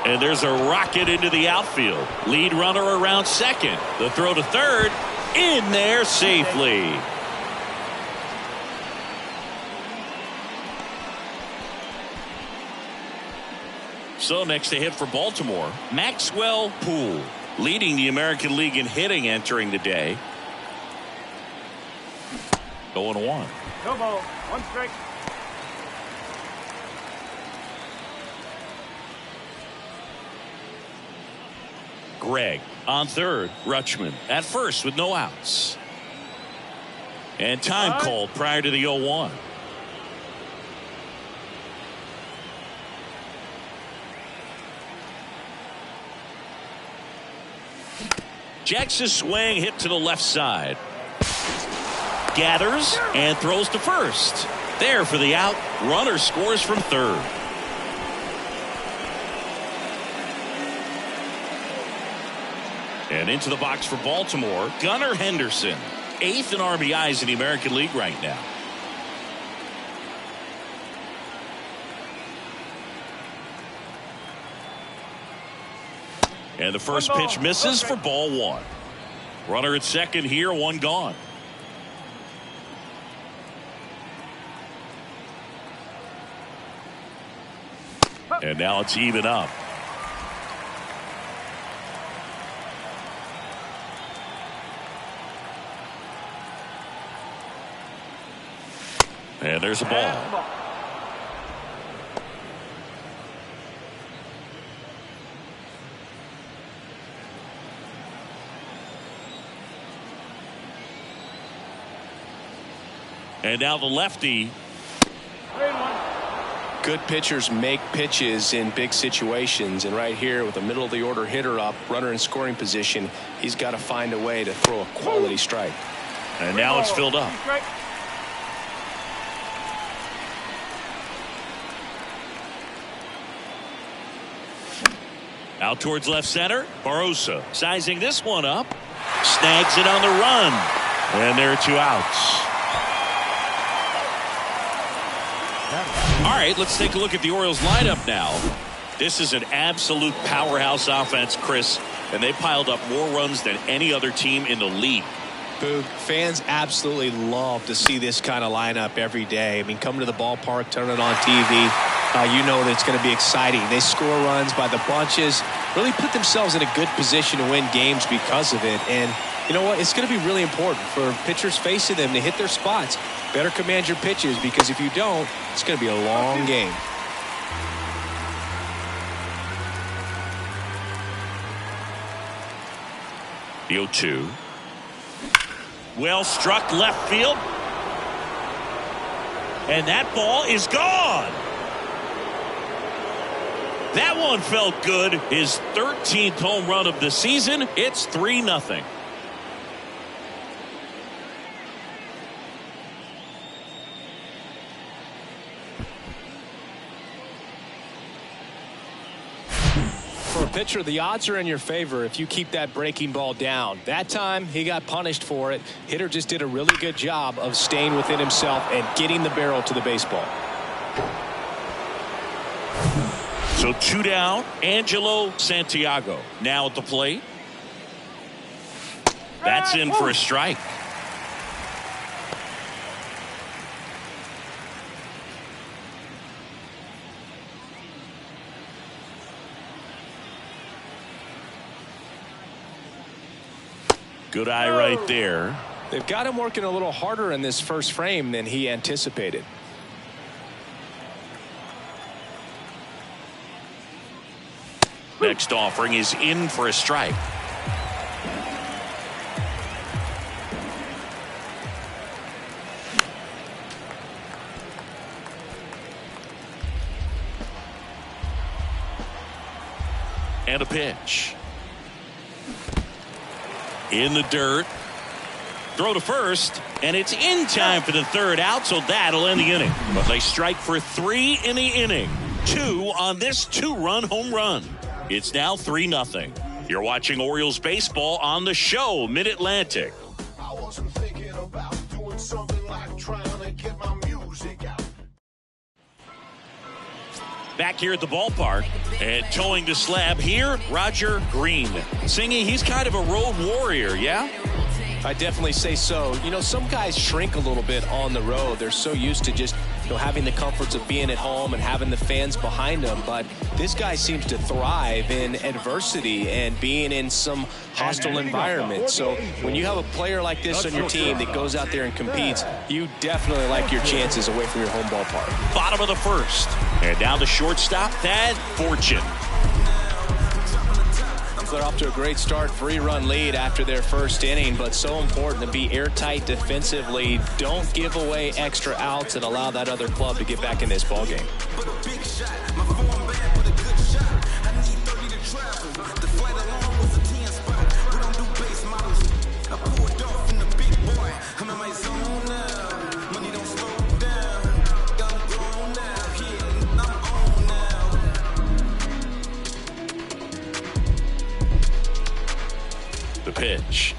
And there's a rocket into the outfield. Lead runner around second. The throw to third. In there safely. So next to hit for Baltimore, Maxwell Poole, leading the American League in hitting entering the day. 0-1. No ball. One strike. Gregg on third. Rutschman at first with no outs. And time called prior to the 0-1. Jackson's swing hit to the left side. Gathers and throws to first. There for the out. Runner scores from third. And into the box for Baltimore, Gunnar Henderson. 8th in RBIs in the American League right now. And the first pitch misses for ball one. Runner at second here, one gone. And now it's even up. And there's a ball. And now the lefty. Good pitchers make pitches in big situations, and right here with a middle of the order hitter up, runner in scoring position, he's got to find a way to throw a quality strike. And now it's filled up. Out towards left center. Barroso sizing this one up. Snags it on the run. And there are two outs. All right, let's take a look at the Orioles lineup now. This is an absolute powerhouse offense, Chris, and they piled up more runs than any other team in the league. Boog, fans absolutely love to see this kind of lineup every day. I mean, come to the ballpark, turn it on TV. You know that it's going to be exciting. They score runs by the bunches, really put themselves in a good position to win games because of it. And you know what? It's going to be really important for pitchers facing them to hit their spots. Better command your pitches, because if you don't, it's going to be a long game. The 0-2. Well struck left field. And that ball is gone. That one felt good. His 13th home run of the season. It's 3-0. For a pitcher, the odds are in your favor if you keep that breaking ball down. That time, he got punished for it. Hitter just did a really good job of staying within himself and getting the barrel to the baseball. So 2 down. Angelo Santiago now at the plate. That's in for a strike. Good eye right there. They've got him working a little harder in this first frame than he anticipated. Next offering is in for a strike. And a pitch. In the dirt. Throw to first, and it's in time for the third out, so that'll end the inning. But they strike for 3 in the inning. 2 on this 2-run home run. It's now 3-0. You're watching Orioles baseball on the show, Mid-Atlantic. I wasn't thinking about doing something like trying to get my music out. Back here at the ballpark and towing the slab here, Roger Green. Singy, he's kind of a road warrior, yeah? I definitely say so. You know, some guys shrink a little bit on the road. They're so used to just, having the comforts of being at home and having the fans behind them. But this guy seems to thrive in adversity and being in some hostile environment. So when you have a player like this on your team that goes out there and competes, you definitely like your chances away from your home ballpark. Bottom of the first. And down the shortstop, Thad Fortune. They're off to a great start, 3-run lead after their first inning, but so important to be airtight defensively. Don't give away extra outs and allow that other club to get back in this ballgame. The pitch.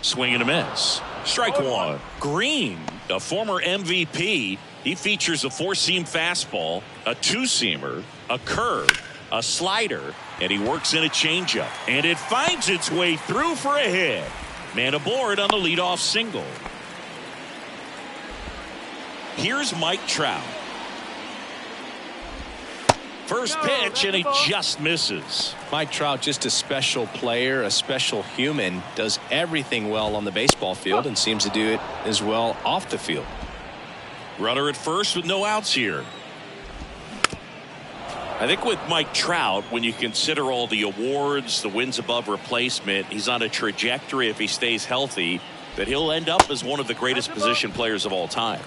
Swing and a miss. Strike one. Green, a former MVP. He features a four-seam fastball, a two-seamer, a curve, a slider, and he works in a changeup. And it finds its way through for a hit. Man aboard on the leadoff single. Here's Mike Trout. First pitch, and he just misses. Mike Trout, just a special player, a special human, does everything well on the baseball field and seems to do it as well off the field. Runner at first with no outs here. I think with Mike Trout, when you consider all the awards, the wins above replacement, he's on a trajectory, if he stays healthy, that he'll end up as one of the greatest position players of all time.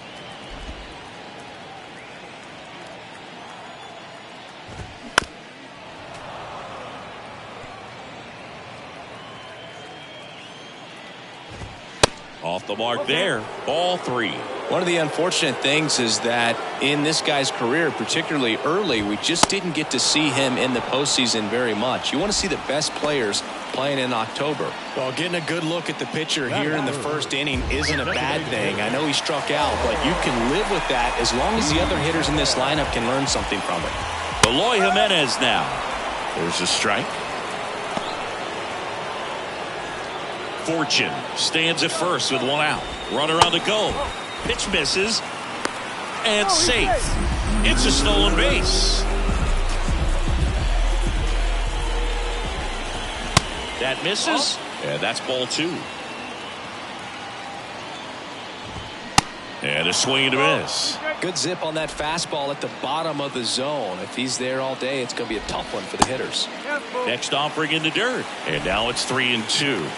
Off the mark there. Ball three. One of the unfortunate things is that in this guy's career, particularly early, we just didn't get to see him in the postseason very much. You want to see the best players playing in October. Well, getting a good look at the pitcher here in the first inning isn't a bad thing. I know he struck out, but you can live with that as long as the other hitters in this lineup can learn something from it. Eloy Jimenez now. There's a strike. Fortune stands at first with one out. Runner on the go. Pitch misses. And safe. It's a stolen base. That misses. And that's ball two. And a swing and a miss. Good zip on that fastball at the bottom of the zone. If he's there all day, it's going to be a tough one for the hitters. Next offering in the dirt. And now it's 3-2.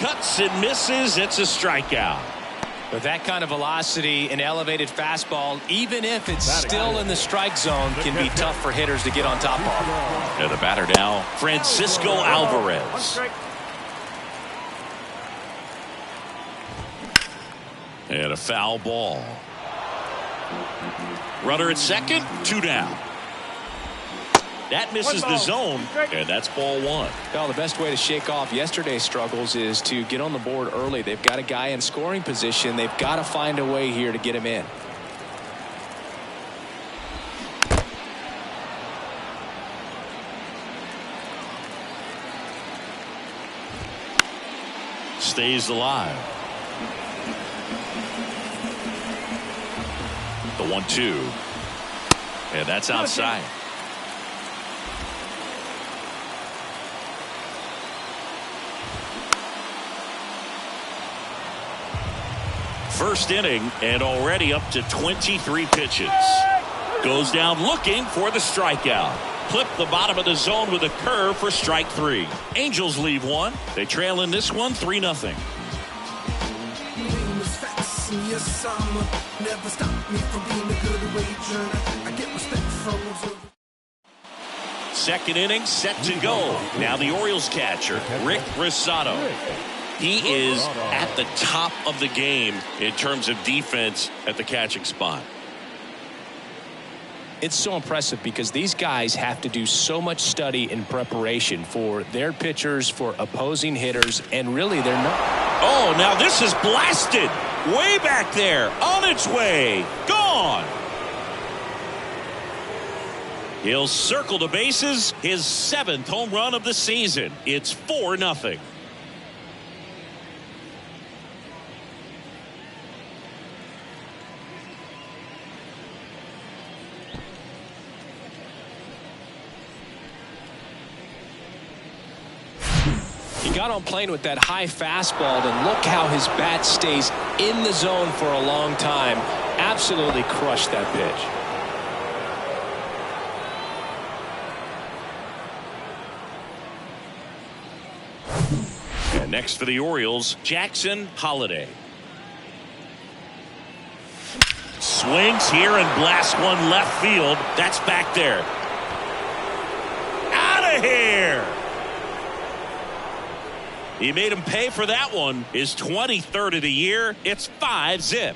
Cuts and misses. It's a strikeout. With that kind of velocity, an elevated fastball, even if it's still in the strike zone, can be tough for hitters to get on top of. And the batter now, Francisco Alvarez. And a foul ball. Runner at second, two down. That misses the zone, and that's ball one. Well, the best way to shake off yesterday's struggles is to get on the board early. They've got a guy in scoring position. They've got to find a way here to get him in. Stays alive. The 1-2. And that's outside. First inning and already up to 23 pitches. Goes down looking for the strikeout. Clip the bottom of the zone with a curve for strike three. Angels leave one. They trail in this one 3-0. Second inning set to go. Now the Orioles catcher, Rick Rosado. He is at the top of the game in terms of defense at the catching spot. It's so impressive because these guys have to do so much study and preparation for their pitchers, for opposing hitters, and really they're not. Oh, now this is blasted. Way back there. On its way. Gone. He'll circle the bases. His 7th home run of the season. It's 4-0. He got on plane with that high fastball, and look how his bat stays in the zone for a long time. Absolutely crushed that pitch. And next for the Orioles, Jackson Holliday. Swings here and blasts one left field. That's back there. Out of here. He made him pay for that one. His 23rd of the year. It's 5-zip.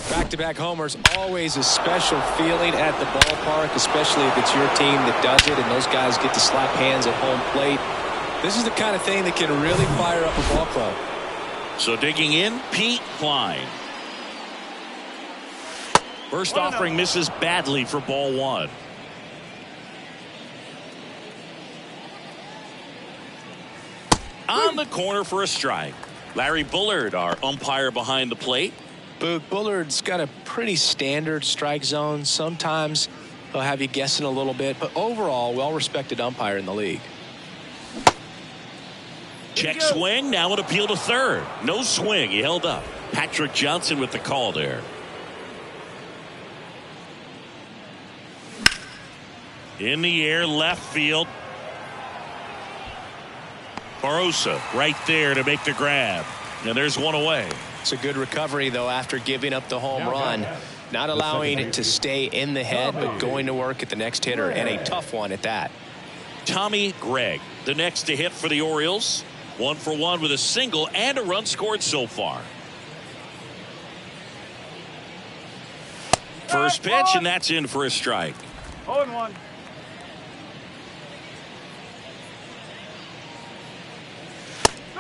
Back-to-back homers, always a special feeling at the ballpark, especially if it's your team that does it and those guys get to slap hands at home plate. This is the kind of thing that can really fire up a ball club. So digging in, Pete Klein. First offering misses badly for ball 1. On the corner for a strike. Larry Bullard, our umpire behind the plate. Bullard's got a pretty standard strike zone. Sometimes he'll have you guessing a little bit, but overall, well-respected umpire in the league. Check swing, now an appeal to third. No swing, he held up. Patrick Johnson with the call there. In the air, left field. Barossa right there to make the grab. And there's one away. It's a good recovery, though, after giving up the home run. Not allowing it to stay in the head, but going to work at the next hitter, and a tough one at that. Tommy Gregg, the next to hit for the Orioles. 1 for 1 with a single and a run scored so far. First pitch, and that's in for a strike. 0-1.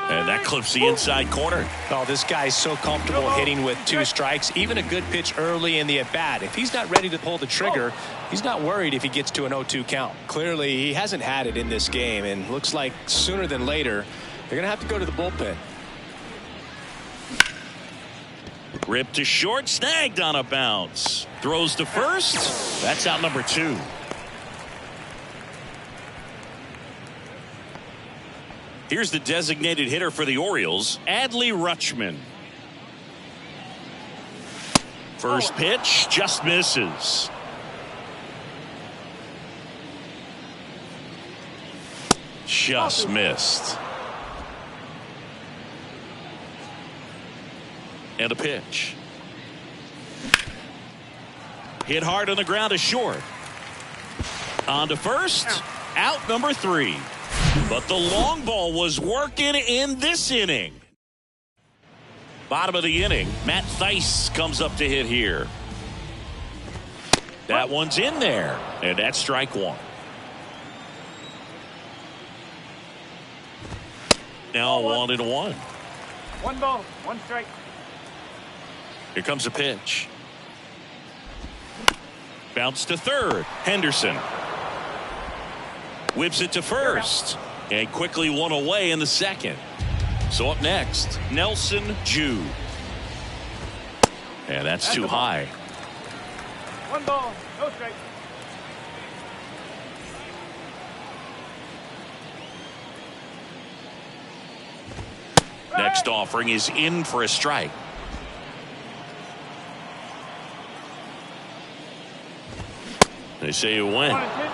And that clips the inside corner. Oh, this guy's so comfortable hitting with 2 strikes. Even a good pitch early in the at-bat. If he's not ready to pull the trigger, he's not worried if he gets to an 0-2 count. Clearly, he hasn't had it in this game, and looks like sooner than later, they're going to have to go to the bullpen. Ripped to short, snagged on a bounce. Throws to first. That's out number 2. Here's the designated hitter for the Orioles, Adley Rutschman. First pitch just misses. Just missed. And a pitch. Hit hard on the ground to short. On to first. Out number 3. But the long ball was working in this inning. Bottom of the inning, Matt Thaiss comes up to hit here. That one's in there, and that's strike 1. Now 1-1. 1 ball, 1 strike. Here comes a pitch. Bounce to third. Henderson whips it to first, and quickly 1 away in the second. So up next, Nelson Jude. And that's too high. 1 ball, no strike. Next offering is in for a strike. They say you win. 1-2.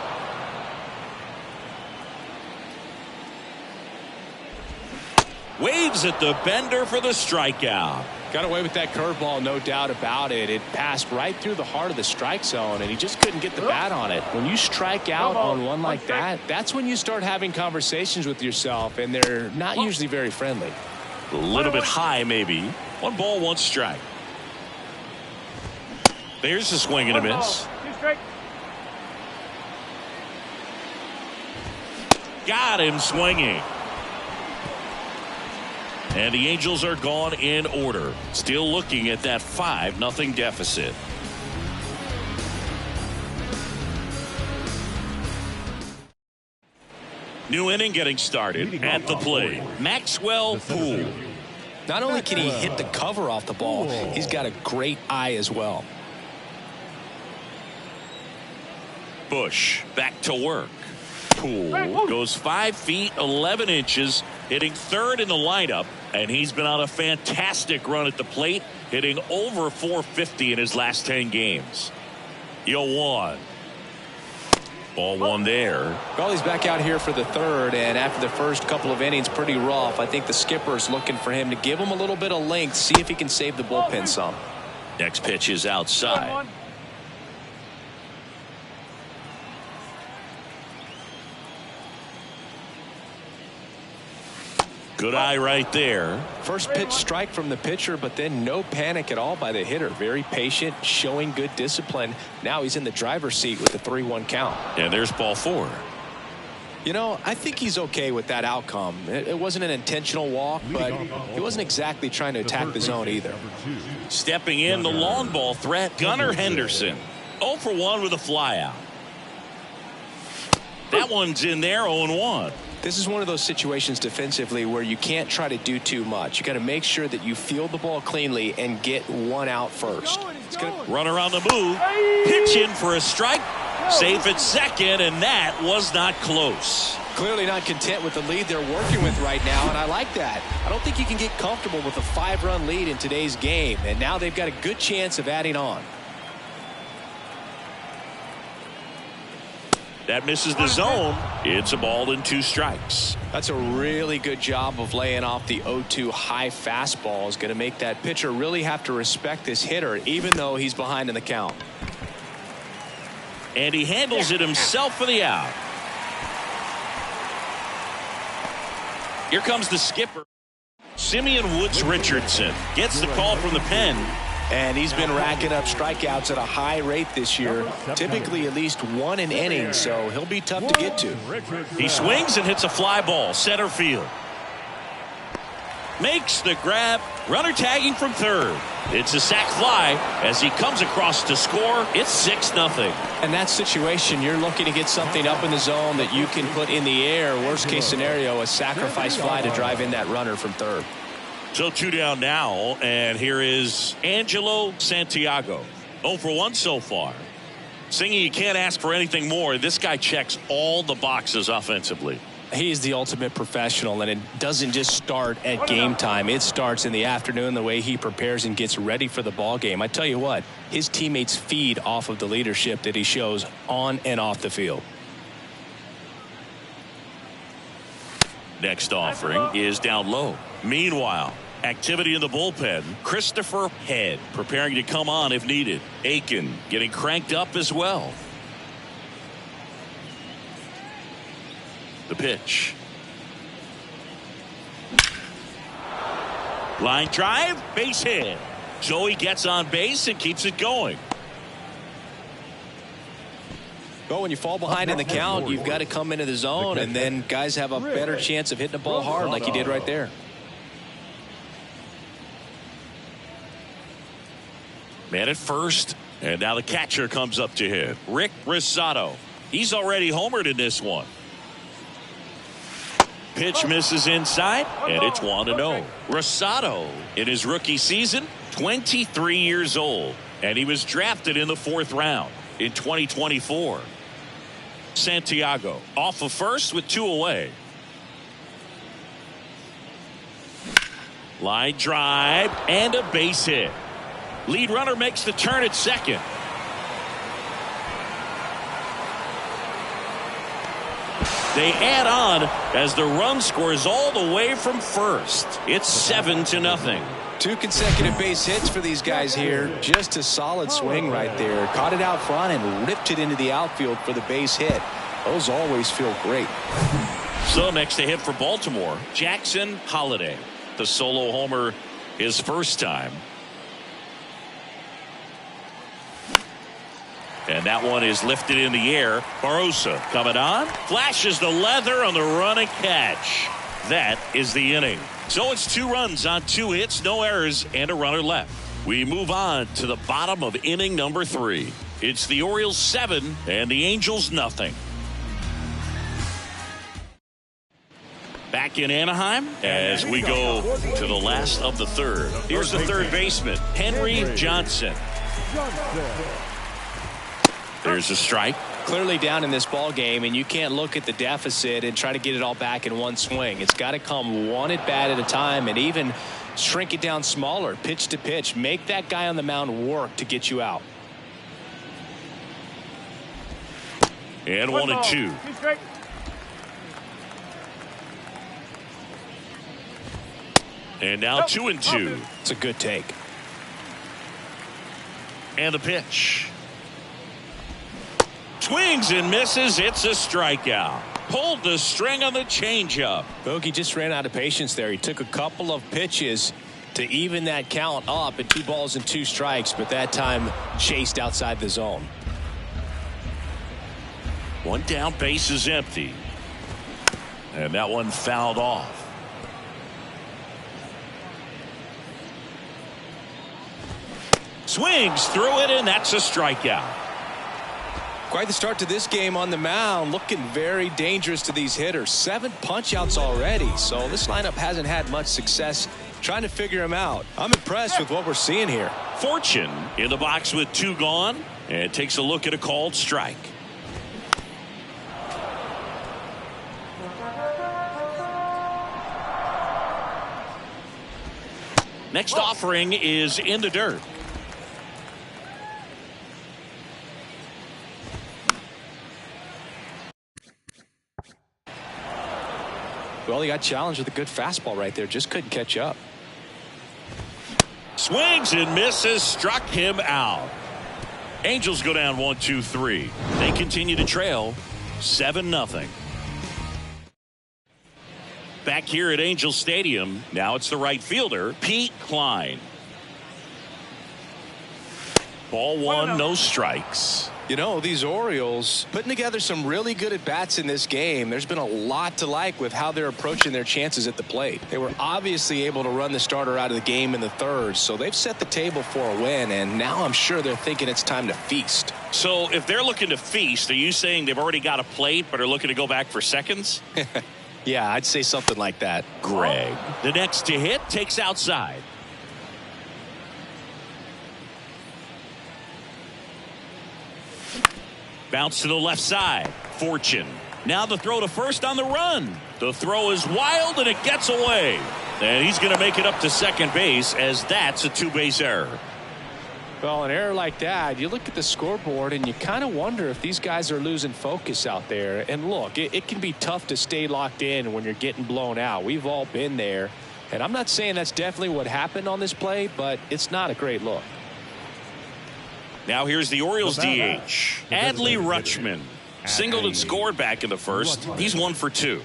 Waves at the bender for the strikeout. Got away with that curveball, no doubt about it. It passed right through the heart of the strike zone, and he just couldn't get the bat on it. When you strike out on one like that, that's when you start having conversations with yourself, and they're not usually very friendly. A little bit high, maybe. 1 ball, 1 strike. There's a swing and a miss. 2 strikes. Got him swinging. And the Angels are gone in order. Still looking at that 5-0 deficit. New inning getting started. At the plate, Maxwell Poole. Not only can he hit the cover off the ball, he's got a great eye as well. Bush back to work. Poole goes 5 feet 11 inches, hitting 3rd in the lineup, and he's been on a fantastic run at the plate, hitting over 450 in his last 10 games. 0-1. Ball 1 there. Well, he's back out here for the 3rd, and after the first couple of innings, pretty rough. I think the skipper's looking for him to give him a little bit of length, see if he can save the bullpen some. Next pitch is outside. Good eye right there. First pitch strike from the pitcher, but then no panic at all by the hitter. Very patient, showing good discipline. Now he's in the driver's seat with the 3-1 count. And there's ball 4. You know, I think he's okay with that outcome. It wasn't an intentional walk, but he wasn't exactly trying to attack the zone either. Stepping in, the long ball threat, Gunnar Henderson. 0 for 1 with a fly out. That one's in there, 0-1. This is one of those situations defensively where you can't try to do too much. You got to make sure that you field the ball cleanly and get 1 out first. Runner on the move. Pitch in for a strike. Safe at second, and that was not close. Clearly not content with the lead they're working with right now, and I like that. I don't think you can get comfortable with a 5-run lead in today's game, and now they've got a good chance of adding on. That misses the zone. It's a ball and 2 strikes. That's a really good job of laying off the 0-2 high fastball. Is going to make that pitcher really have to respect this hitter, even though he's behind in the count. And he handles it himself for the out. Here comes the skipper. Simeon Woods Richardson gets the call from the pen. And he's been racking up strikeouts at a high rate this year, typically at least 1 an inning, so he'll be tough to get to. He swings and hits a fly ball, center field. Makes the grab, runner tagging from 3rd. It's a sac fly as he comes across to score. It's 6-0. In that situation, you're looking to get something up in the zone that you can put in the air. Worst case scenario, a sacrifice fly to drive in that runner from 3rd. So 2 down now, and here is Angelo Santiago. 0 for 1 so far. Singing, you can't ask for anything more. This guy checks all the boxes offensively. He's the ultimate professional, and it doesn't just start at game time. It starts in the afternoon, the way he prepares and gets ready for the ball game. I tell you what, his teammates feed off of the leadership that he shows on and off the field. Next offering is down low. Meanwhile, activity in the bullpen. Christopher Head preparing to come on if needed. Aiken getting cranked up as well. The pitch. Line drive, base hit. So he gets on base and keeps it going. Well, when you fall behind in the count, you've got to come into the zone, and then guys have a better chance of hitting the ball hard like he did right there. Man at first, and now the catcher comes up to hit. Rick Rosado. He's already homered in this one. Pitch misses inside, and it's 1-0. Rosado, in his rookie season, 23 years old, and he was drafted in the 4th round in 2024. Santiago off of first with 2 away. Line drive and a base hit. Lead runner makes the turn at second. They add on as the run scores all the way from first. It's 7-0. 2 consecutive base hits for these guys here. Just a solid swing right there. Caught it out front and ripped it into the outfield for the base hit. Those always feel great. So next to hit for Baltimore, Jackson Holliday. the solo homer his first time. And that one is lifted in the air. Barossa coming on. Flashes the leather on the run and catch. That is the inning. So it's 2 runs on 2 hits, no errors, and a runner left. We move on to the bottom of inning number 3. It's the Orioles 7 and the Angels nothing. Back in Anaheim as we go to the last of the third. Here's the third baseman, Henry Johnson. There's a strike. Clearly down in this ball game, and you can't look at the deficit and try to get it all back in one swing. It's got to come one at bat at a time, and even shrink it down smaller, pitch to pitch. Make that guy on the mound work to get you out. And 1-2. 2 straight. And now 2-2. It's a good take. And the pitch. Swings and misses. It's a strikeout. Pulled the string on the changeup. Bogey just ran out of patience there. He took a couple of pitches to even that count up at 2 balls and 2 strikes, but that time chased outside the zone. 1 down, base is empty. And that one fouled off. Swings through it, and that's a strikeout. Quite the start to this game on the mound, looking very dangerous to these hitters. 7 punch-outs already, so this lineup hasn't had much success trying to figure him out. I'm impressed with what we're seeing here. Fortune in the box with 2 gone, and takes a look at a called strike. Next offering is in the dirt. Well, he got challenged with a good fastball right there. Just couldn't catch up. Swings and misses. Struck him out. Angels go down 1-2-3. They continue to trail 7-0. Back here at Angel Stadium, now it's the right fielder, Pete Klein. Ball 1, no strikes. You know, these Orioles putting together some really good at-bats in this game. There's been a lot to like with how they're approaching their chances at the plate. They were obviously able to run the starter out of the game in the third, so they've set the table for a win, and now I'm sure they're thinking it's time to feast. So if they're looking to feast, are you saying they've already got a plate but are looking to go back for seconds? Yeah, I'd say something like that. Greg, the next to hit, takes outside. Bounce to the left side. Fortune. Now the throw to first on the run. The throw is wild and it gets away. And he's going to make it up to second base as that's a 2-base error. Well, an error like that, you look at the scoreboard and you kind of wonder if these guys are losing focus out there. And look, it can be tough to stay locked in when you're getting blown out. We've all been there. And I'm not saying that's definitely what happened on this play, but it's not a great look. Now here's the Orioles DH. Adley Rutschman. Singled and scored back in the first. He's 1 for 2.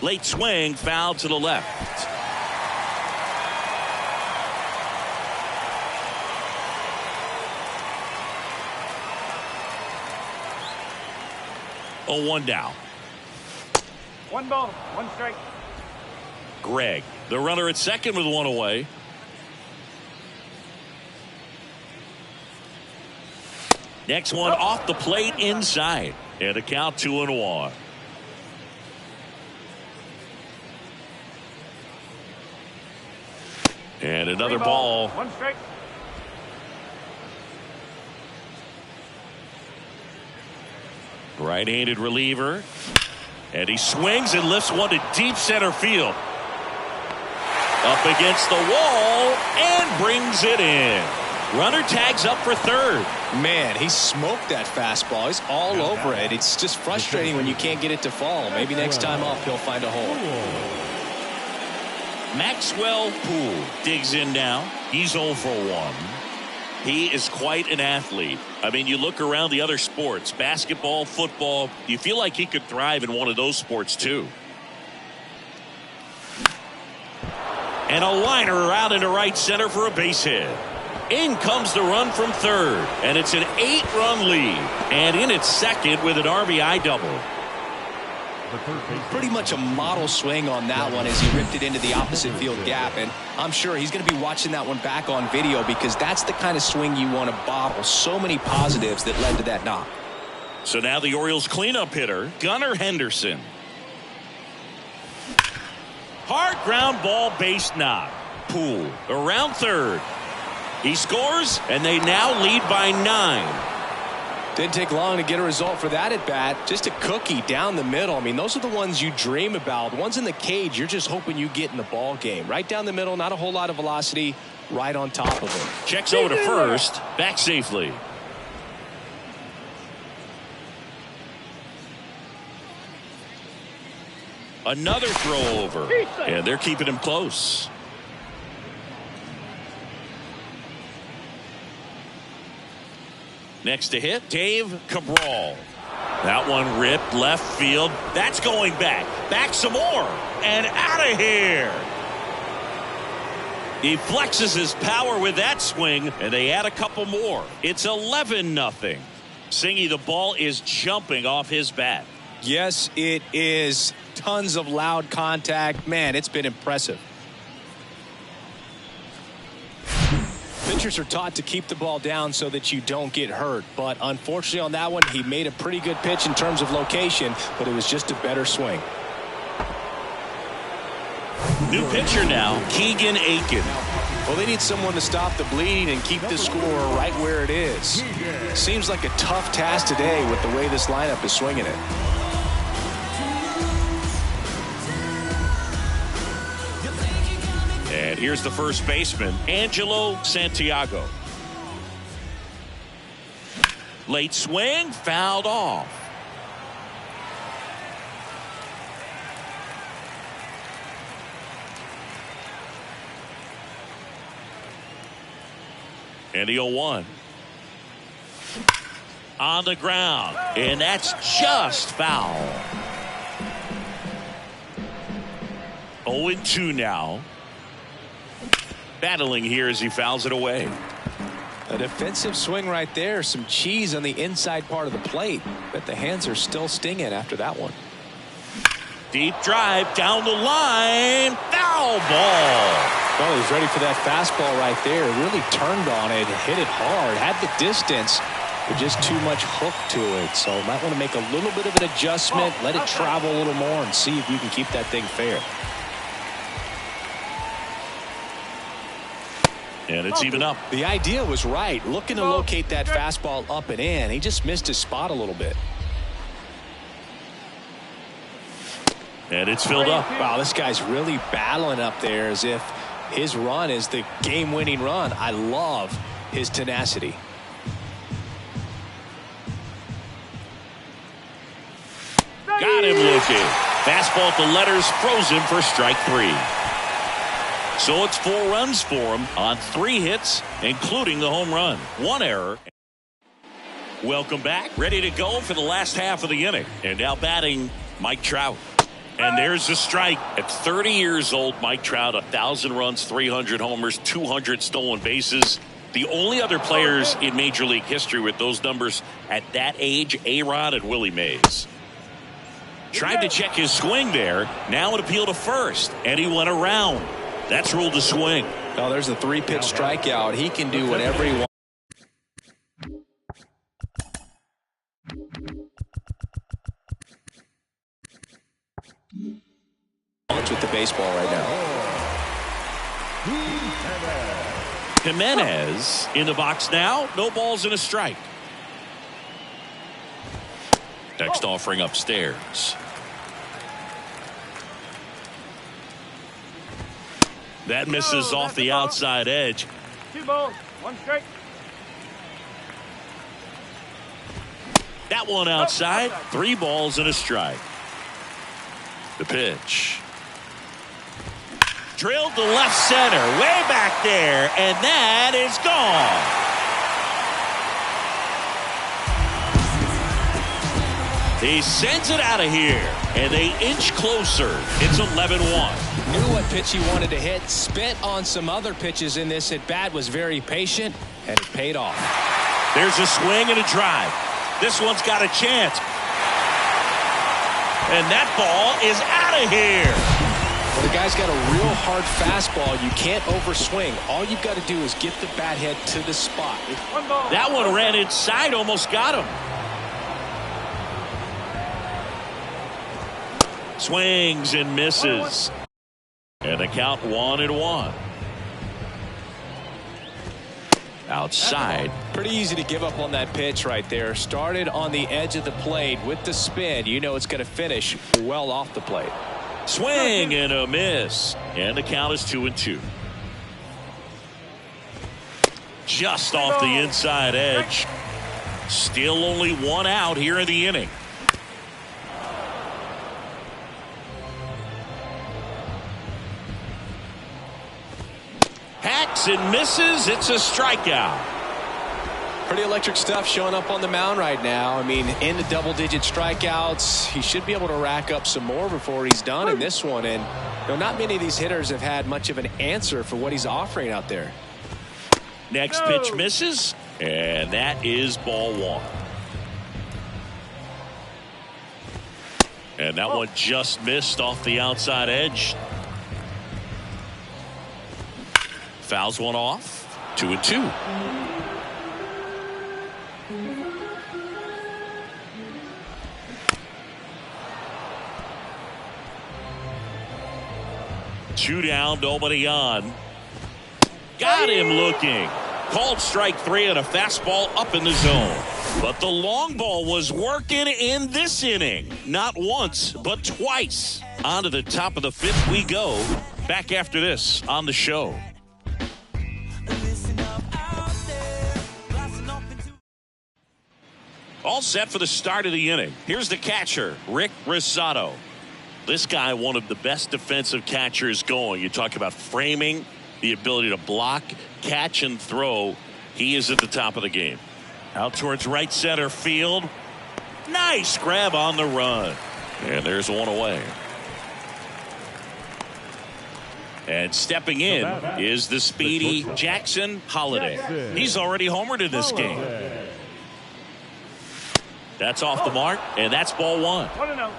Late swing, foul to the left. Oh, 1 down. 1 ball, 1 strike. Greg, the runner at second with 1 away. Next one off the plate inside. And a count 2-1. And another ball. 1 strike. Right-handed reliever. And he swings and lifts one to deep center field. Up against the wall and brings it in. Runner tags up for third. Man, he smoked that fastball. He's all over it. It's just frustrating when you can't get it to fall. Maybe next time up he'll find a hole. Maxwell Poole digs in now. He's 0 for 1. He is quite an athlete. I mean, you look around the other sports, basketball, football, you feel like he could thrive in one of those sports too. And a liner out into right center for a base hit. In comes the run from third, and it's an 8-run lead. And in its second with an RBI double. Pretty much a model swing on that one as he ripped it into the opposite field gap. And I'm sure he's going to be watching that one back on video because that's the kind of swing you want to bottle. So many positives that led to that knock. So now the Orioles cleanup hitter, Gunnar Henderson. Hard ground ball base knock. Poole around third. He scores, and they now lead by 9. Didn't take long to get a result for that at bat. Just a cookie down the middle. I mean, those are the ones you dream about. The ones in the cage, you're just hoping you get in the ball game. Right down the middle, not a whole lot of velocity, right on top of it. Checks over to first, back safely. Another throw over, and they're keeping him close. Next to hit, Dave Cabral. That one ripped left field. That's going back. Back some more. And out of here. He flexes his power with that swing, and they add a couple more. It's 11-0. Singy, the ball is jumping off his bat. Yes, it is. Tons of loud contact. Man, it's been impressive. Pitchers are taught to keep the ball down so that you don't get hurt. But unfortunately on that one, he made a pretty good pitch in terms of location, but it was just a better swing. New pitcher now, Keegan Aiken. Well, they need someone to stop the bleeding and keep the score right where it is. Seems like a tough task today with the way this lineup is swinging it. And here's the first baseman, Angelo Santiago. Late swing, fouled off. And the 0-1. On the ground. And that's just foul. 0-2 now. Battling here as he fouls it away. A defensive swing right there. Some cheese on the inside part of the plate. But the hands are still stinging after that one. Deep drive down the line. Foul ball. Well, he's ready for that fastball right there. Really turned on it. Hit it hard. Had the distance. But just too much hook to it. So might want to make a little bit of an adjustment. Let it travel a little more and see if you can keep that thing fair. And it's even up. The idea was right. Looking to locate that fastball up and in. He just missed his spot a little bit. And it's filled up. Wow, this guy's really battling up there as if his run is the game-winning run. I love his tenacity. Got him looking. Fastball at the letters, frozen for strike 3. So it's 4 runs for him on 3 hits, including the home run. 1 error. Welcome back. Ready to go for the last half of the inning. And now batting, Mike Trout. And there's the strike. At 30 years old, Mike Trout, 1,000 runs, 300 homers, 200 stolen bases. The only other players in Major League history with those numbers at that age, A-Rod and Willie Mays. Tried to check his swing there. Now an appeal to first. And he went around. That's ruled a swing. Oh, there's a 3-pitch strikeout. He can do whatever he wants. With the baseball right now. Jimenez in the box now. No balls and a strike. Next offering upstairs. That misses off the outside edge. 2 balls, 1 strike. That one outside. 3 balls and a strike. The pitch. Drilled to left center, way back there, and that is gone. He sends it out of here, and they inch closer. It's 11-1. Knew what pitch he wanted to hit. Spent on some other pitches in this at bat. Was very patient, and it paid off. There's a swing and a drive. This one's got a chance. And that ball is out of here. Well, the guy's got a real hard fastball. You can't overswing. All you've got to do is get the bat head to the spot. That one ran inside, almost got him. Swings and misses. And the count 1-1. Outside. Pretty easy to give up on that pitch right there. Started on the edge of the plate with the spin. You know it's going to finish well off the plate. Swing and a miss. And the count is 2-2. Just off the inside edge. Still only one out here in the inning. Hacks and misses. It's a strikeout. Pretty electric stuff showing up on the mound right now. I mean, in the double-digit strikeouts, he should be able to rack up some more before he's done in this one. And you know, not many of these hitters have had much of an answer for what he's offering out there. Next pitch misses, and that is ball one. And that one just missed off the outside edge. Fouls one off. 2-2. Two down, nobody on. Got him looking. Called strike three and a fastball up in the zone. But the long ball was working in this inning. Not once, but twice. On to the top of the fifth we go. Back after this on the show. All set for the start of the inning. Here's the catcher, Rick Rosado. This guy, one of the best defensive catchers going. You talk about framing, the ability to block, catch, and throw. He is at the top of the game. Out towards right center field. Nice grab on the run. And there's one away. And stepping in is the speedy Jackson Holliday. He's already homered in this game. That's off the mark, and that's ball one. 1-0.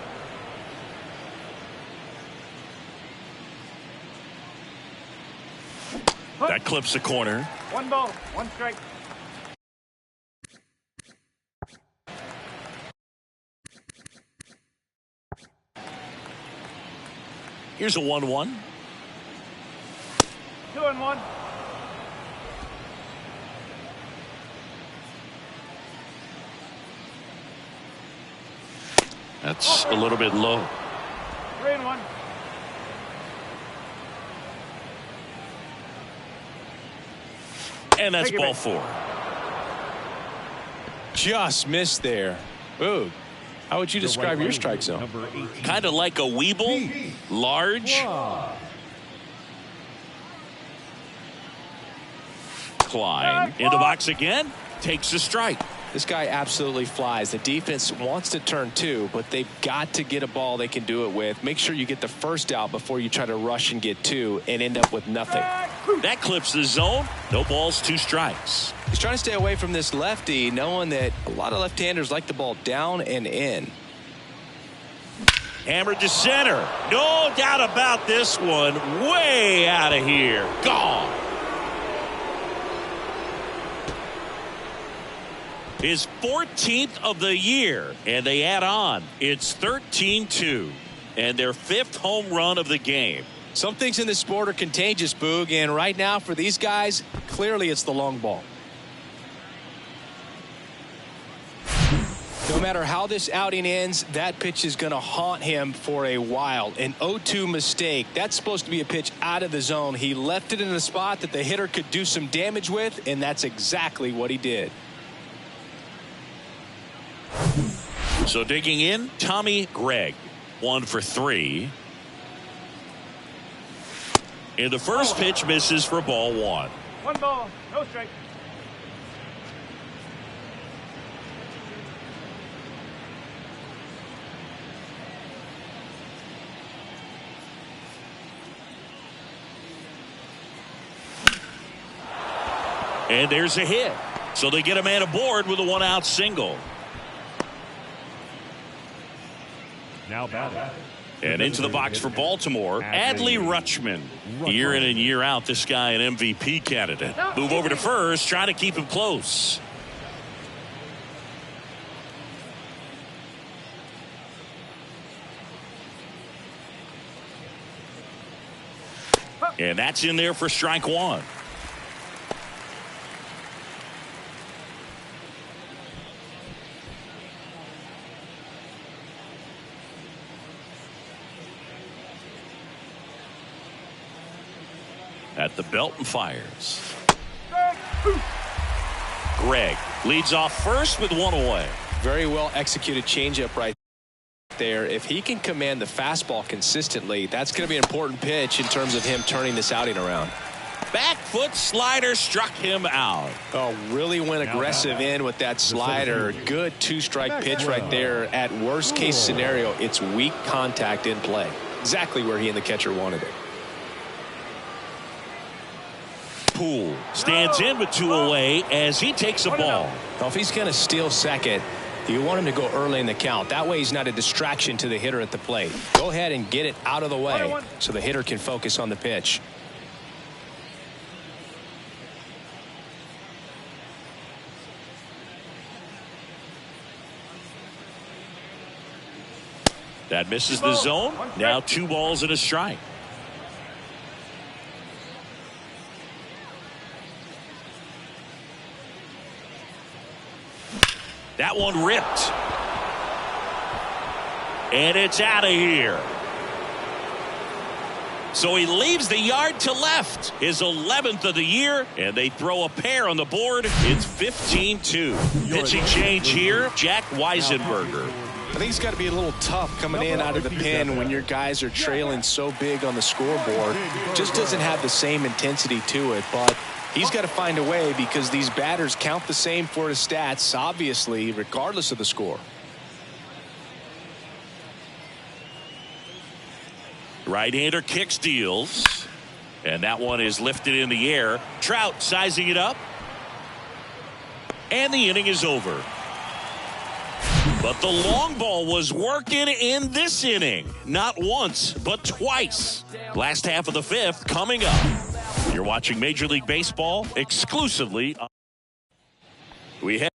That clips the corner. 1 ball, 1 strike. Here's a 1-1. 2-1. That's a little bit low. 3-1. And that's ball four. Just missed there. Ooh. How would you describe your strike zone? Kind of like a Weeble. Large. Klein in the box again. Takes the strike. This guy absolutely flies. The defense wants to turn two, but they've got to get a ball they can do it with. Make sure you get the first out before you try to rush and get two and end up with nothing. That clips the zone. No balls, 2 strikes. He's trying to stay away from this lefty, knowing that a lot of left-handers like the ball down and in. Hammered to center. No doubt about this one. Way out of here. Gone. His 14th of the year, and they add on. It's 13-2, and their 5th home run of the game. Some things in this sport are contagious, Boog, and right now for these guys, clearly it's the long ball. No matter how this outing ends, that pitch is going to haunt him for a while. An 0-2 mistake. That's supposed to be a pitch out of the zone. He left it in a spot that the hitter could do some damage with, and that's exactly what he did. So digging in, Tommy Gregg, 1 for 3. And the first pitch misses for ball 1. 1 ball, no strike. And there's a hit. So they get a man aboard with a one-out single. Now batting. And into the box for Baltimore, Adley Rutschman. Year in and year out, this guy an MVP candidate. Move over to first, try to keep him close. And that's in there for strike one. At the belt and fires. Greg leads off first with one away. Very well executed changeup right there. If he can command the fastball consistently, that's going to be an important pitch in terms of him turning this outing around. Back foot slider struck him out. Oh, really went aggressive in with that slider. Good two-strike pitch right there. At worst case scenario, it's weak contact in play. Exactly where he and the catcher wanted it. Poole stands in with two away as he takes a ball. Well, if he's going to steal second, you want him to go early in the count. That way he's not a distraction to the hitter at the plate. Go ahead and get it out of the way so the hitter can focus on the pitch. That misses the zone. Now 2 balls and a strike. That one ripped. And it's out of here. So he leaves the yard to left. His 11th of the year. And they throw a pair on the board. It's 15-2. Pitching change here. Jack Weisenberger. I think it's got to be a little tough coming in out of the pen when your guys are trailing so big on the scoreboard. Just doesn't have the same intensity to it, but he's got to find a way because these batters count the same for his stats, obviously, regardless of the score. Right-hander kicks, deals. And that one is lifted in the air. Trout sizing it up. And the inning is over. But the long ball was working in this inning. Not once, but twice. Last half of the 5th coming up. You're watching Major League Baseball exclusively. We have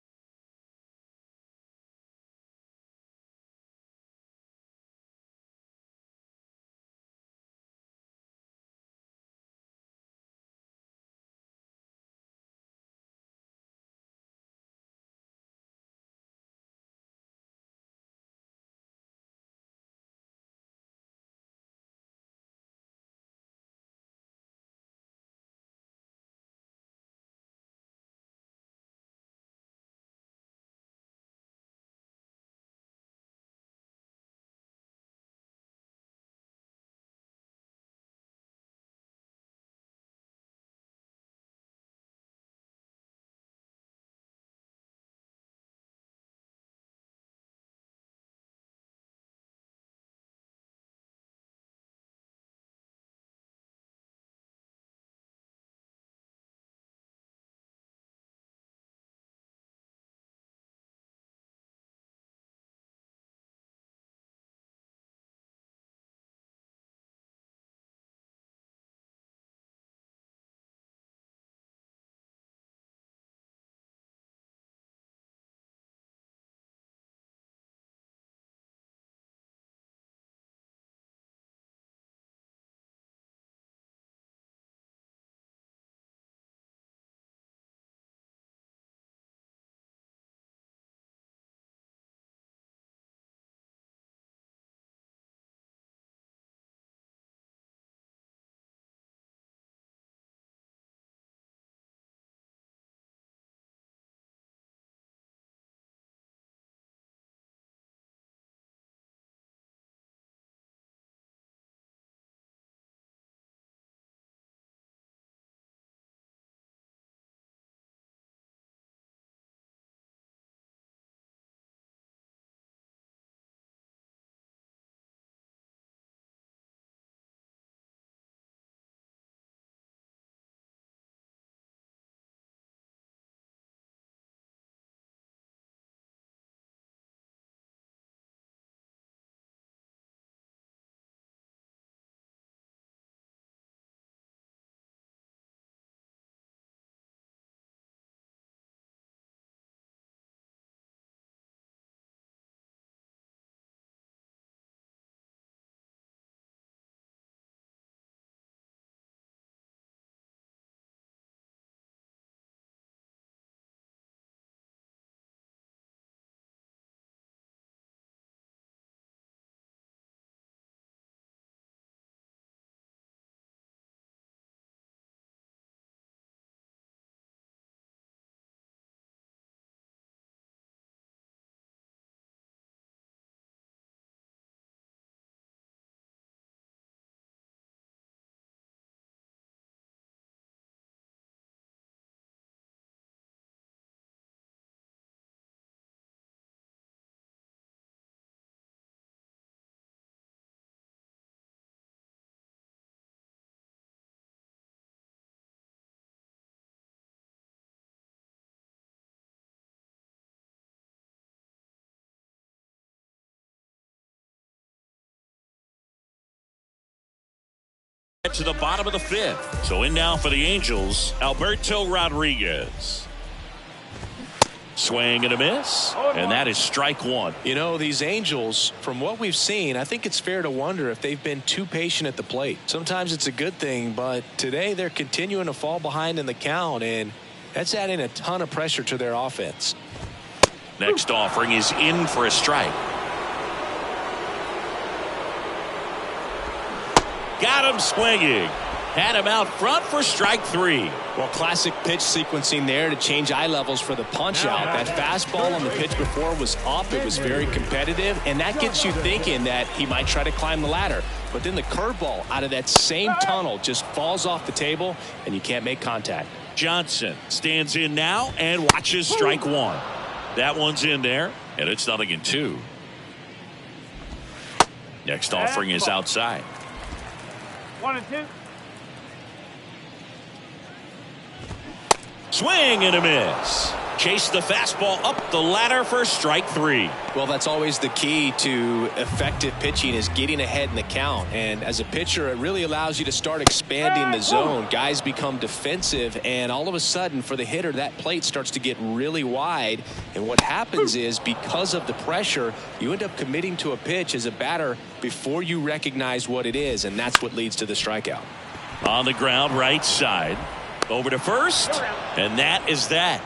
get to the bottom of the 5th. So in now for the Angels, Alberto Rodriguez. Swing and a miss, and that is strike 1. You know, these Angels, from what we've seen, I think it's fair to wonder if they've been too patient at the plate. Sometimes it's a good thing, but today they're continuing to fall behind in the count, and that's adding a ton of pressure to their offense. Next offering is in for a strike. Got him swinging. Had him out front for strike 3. Well, classic pitch sequencing there to change eye levels for the punch out. That fastball on the pitch before was up. It was very competitive, and that gets you thinking that he might try to climb the ladder. But then the curveball out of that same tunnel just falls off the table, and you can't make contact. Johnson stands in now and watches strike 1. That one's in there, and it's 0-2. Next offering is outside. 1 and 2. Swing and a miss. Chase the fastball up the ladder for strike 3. Well, that's always the key to effective pitching, is getting ahead in the count. And as a pitcher, it really allows you to start expanding the zone. Guys become defensive, and all of a sudden, for the hitter, that plate starts to get really wide. And what happens is, because of the pressure, you end up committing to a pitch as a batter before you recognize what it is, and that's what leads to the strikeout. On the ground, right side. Over to first, and that is that.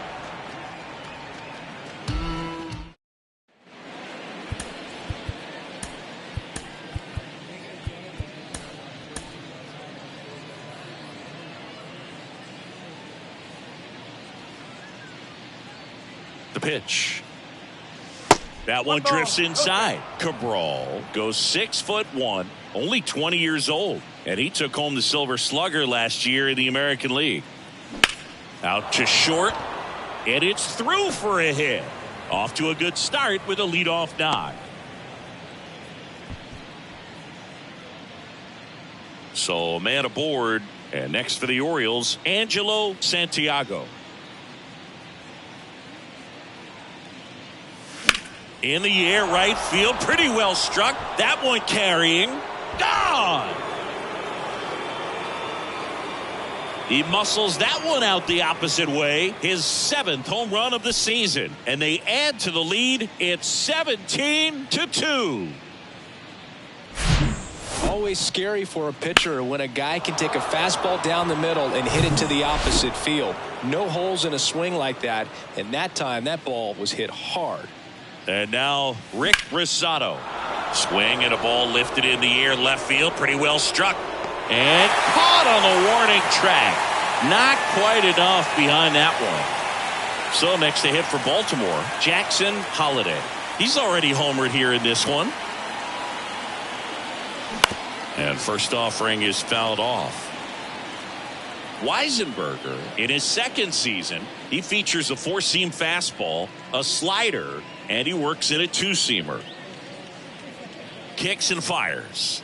The pitch. That one drifts inside. Cabral goes 6'1", only 20 years old, and he took home the Silver Slugger last year in the American League. Out to short, and it's through for a hit. Off to a good start with a leadoff knock. So a man aboard, and next for the Orioles, Angelo Santiago. In the air, right field, pretty well struck. That one carrying, gone. He muscles that one out the opposite way. His 7th home run of the season, and they add to the lead. It's 17-2. Always scary for a pitcher when a guy can take a fastball down the middle and hit it to the opposite field. No holes in a swing like that, and that time that ball was hit hard. And now Rick Rosado. Swing and a ball lifted in the air, left field, pretty well struck. And caught on the warning track. Not quite enough behind that one. So next to hit for Baltimore, Jackson Holliday. He's already homered here in this one. And first offering is fouled off. Weisenberger, in his 2nd season, he features a 4-seam fastball, a slider, and he works in a 2-seamer. Kicks and fires.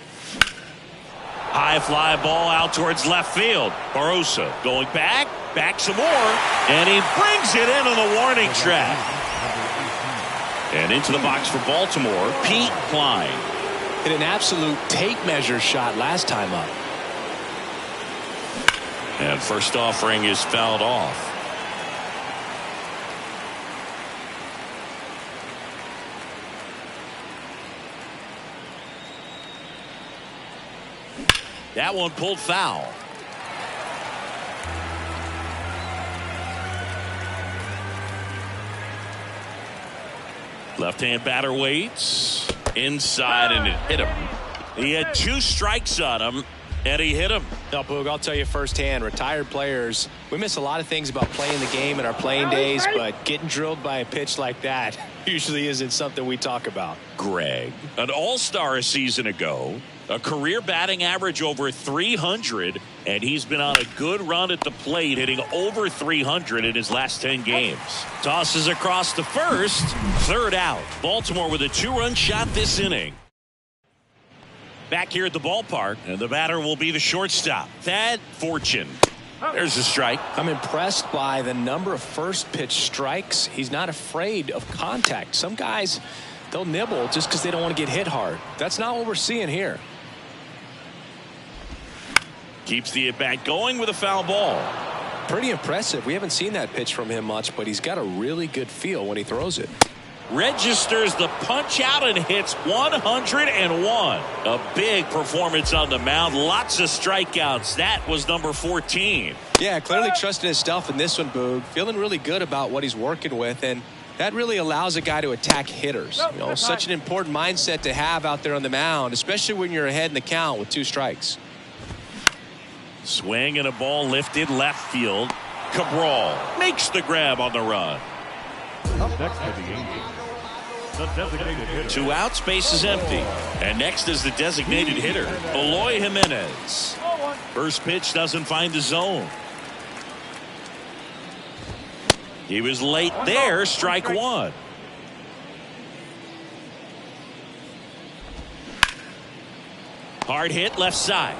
High fly ball out towards left field. Barossa going back some more, and he brings it in on the warning track. And into the box for Baltimore, Pete Klein. Hit an absolute tape measure shot last time up. And first offering is fouled off. That one pulled foul. Left-hand batter waits. Inside, and it hit him. He had 2 strikes on him, and he hit him. Now, Boog, I'll tell you firsthand, retired players, we miss a lot of things about playing the game in our playing days, but getting drilled by a pitch like that usually isn't something we talk about. Greg, an all-star a season ago, a career batting average over 300, and he's been on a good run at the plate, hitting over 300 in his last 10 games. Tosses across to first, 3rd out. Baltimore with a 2-run shot this inning. Back here at the ballpark, and the batter will be the shortstop, Thad Fortune. There's a strike. I'm impressed by the number of first pitch strikes. He's not afraid of contact. Some guys, they'll nibble just because they don't want to get hit hard. That's not what we're seeing here. Keeps the at-bat going with a foul ball. Pretty impressive. We haven't seen that pitch from him much, but he's got a really good feel when he throws it. Registers the punch out and hits 101. A big performance on the mound. Lots of strikeouts. That was number 14. Yeah, clearly trusting his stuff in this one, Boog. Feeling really good about what he's working with, and that really allows a guy to attack hitters. You know, such an important mindset to have out there on the mound, especially when you're ahead in the count with 2 strikes. Swing and a ball lifted left field. Cabral makes the grab on the run. Up next for the Angels, the designated hitter. 2 outs, base is empty. And next is the designated hitter, Eloy Jimenez. First pitch doesn't find the zone. He was late there, strike 1. Hard hit left side.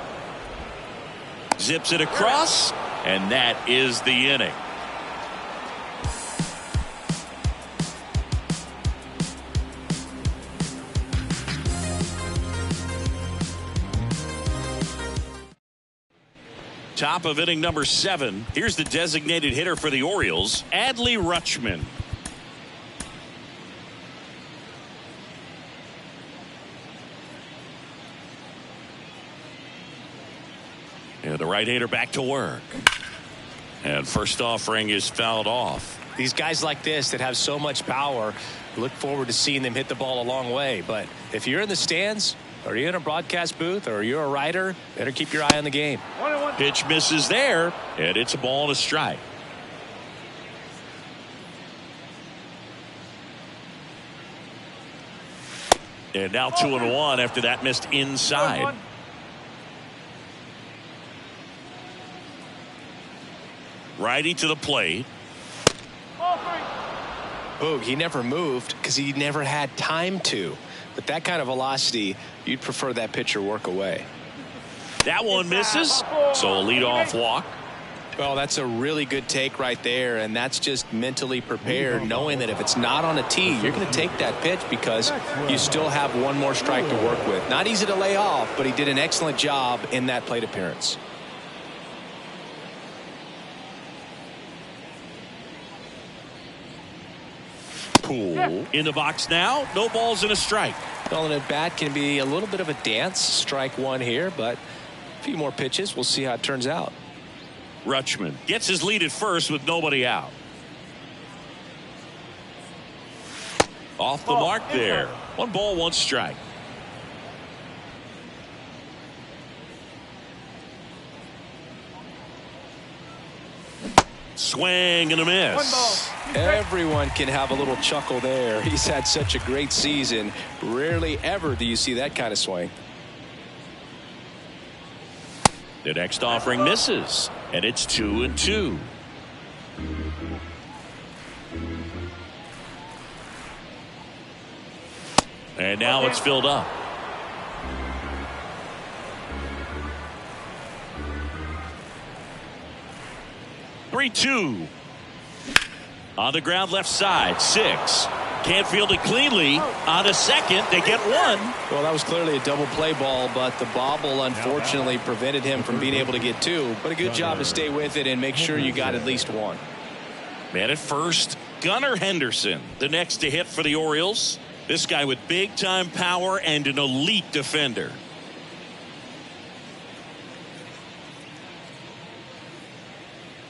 Zips it across, and that is the inning. Top of inning number 7. Here's the designated hitter for the Orioles, Adley Rutschman. And the right-hander back to work. And first offering is fouled off. These guys like this that have so much power, look forward to seeing them hit the ball a long way. But if you're in the stands, or you're in a broadcast booth, or you're a writer, better keep your eye on the game. Pitch misses there, and it's a ball and a strike. And now 2-1 after that missed inside. Righty to the plate. Boog, he never moved because he never had time to. With that kind of velocity, you'd prefer that pitcher work away. That one misses, so a leadoff walk. Well, that's a really good take right there, and that's just mentally prepared, knowing that if it's not on a tee, you're going to take that pitch because you still have one more strike to work with. Not easy to lay off, but he did an excellent job in that plate appearance. Poole in the box now. No balls and a strike. Well, an at bat can be a little bit of a dance. Strike 1 here, but a few more pitches. We'll see how it turns out. Rutschman gets his lead at first with nobody out. Off the mark there. 1 ball, 1 strike. Swing and a miss. Everyone can have a little chuckle there. He's had such a great season. Rarely ever do you see that kind of swing. The next offering misses, and it's 2-2. And now it's filled up. Three-2. On the ground left side. 6. Can't field it cleanly. On a second, they get 1. Well, that was clearly a double play ball, but the bobble unfortunately prevented him from being able to get 2. But a good job to stay with it and make sure you got at least 1. Man at first, Gunnar Henderson, the next to hit for the Orioles. This guy with big-time power and an elite defender.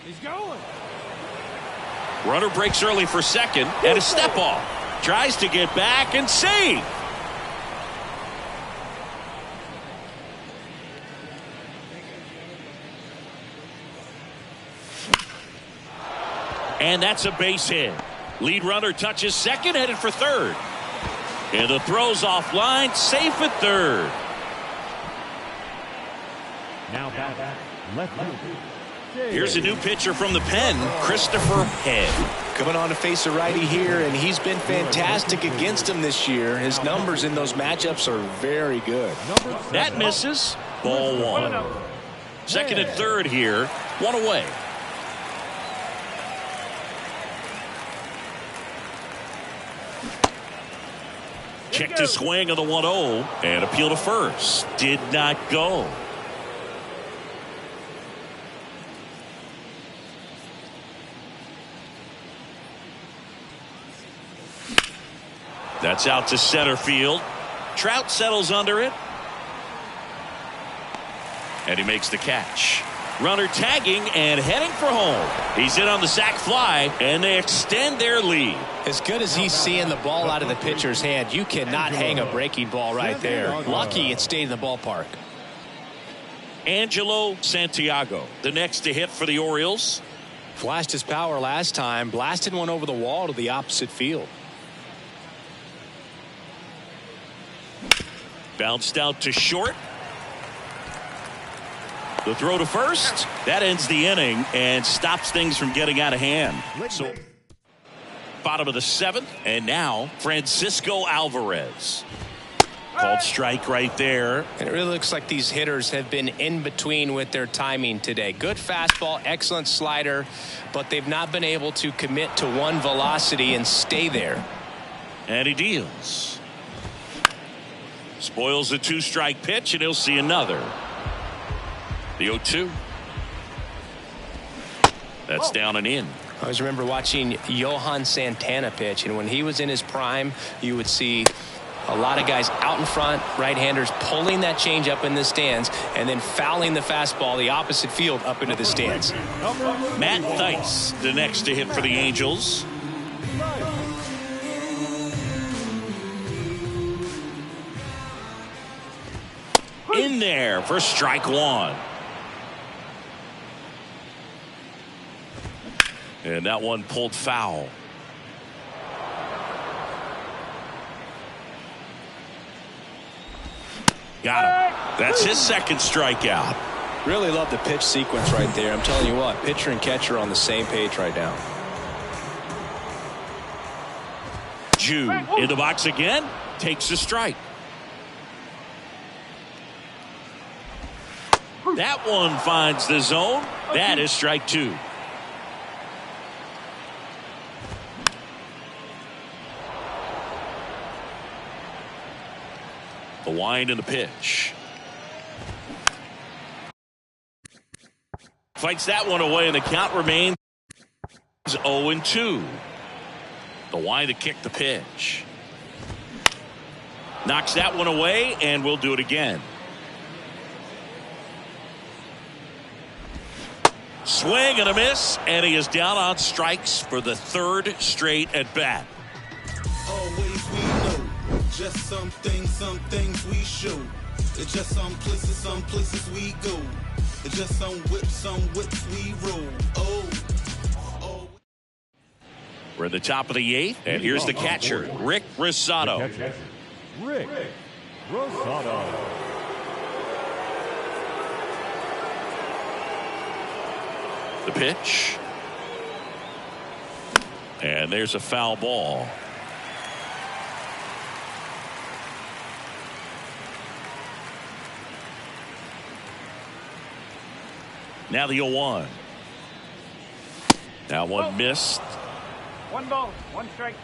He's going. Runner breaks early for second, and a step off. Tries to get back and save. And that's a base hit. Lead runner touches second, headed for third. And the throw's offline, safe at third. Now back, left field. Here's a new pitcher from the pen, Christopher Head. Coming on to face a righty here, and he's been fantastic against him this year. His numbers in those matchups are very good. That misses. Ball 1. Second and third here. 1 away. Check to swing on the 1-0 and appeal to first. Did not go. That's out to center field. Trout settles under it. And he makes the catch. Runner tagging and heading for home. He's in on the sac fly, and they extend their lead. As good as he's seeing the ball out of the pitcher's hand, you cannot hang a breaking ball right there. Lucky it stayed in the ballpark. Angelo Santiago, the next to hit for the Orioles. Flashed his power last time, blasted one over the wall to the opposite field. Bounced out to short. The throw to first. That ends the inning and stops things from getting out of hand. So, bottom of the 7th, and now Francisco Alvarez. Called strike right there. And it really looks like these hitters have been in between with their timing today. Good fastball, excellent slider, but they've not been able to commit to one velocity and stay there. And he deals. Spoils the 2-strike pitch, and he'll see another. The 0-2. That's down and in. I always remember watching Johan Santana pitch, and when he was in his prime, you would see a lot of guys out in front, right-handers pulling that change up in the stands and then fouling the fastball the opposite field up into the stands. Matt Theis, the next to hit for the Angels. In there for strike one. And that one pulled foul. Got him. That's his second strikeout. Really love the pitch sequence right there. I'm telling you what, pitcher and catcher are on the same page right now. Jude in the box again. Takes a strike. That one finds the zone. That is strike 2. The wind and the pitch. Fights that one away, and the count remains 0-2. The wind to kick the pitch. Knocks that one away, and we'll do it again. Swing and a miss, and he is down on strikes for the 3rd straight at bat. Always we know. Just some things we show. It's just some places we go. It's just some whips we roll. Oh. We're at the top of the 8th, and here's the catcher, Rick Rosado. Rick Rosado. The pitch. And there's a foul ball. Now the 0-1. Now one missed. 1 ball, 1 strike.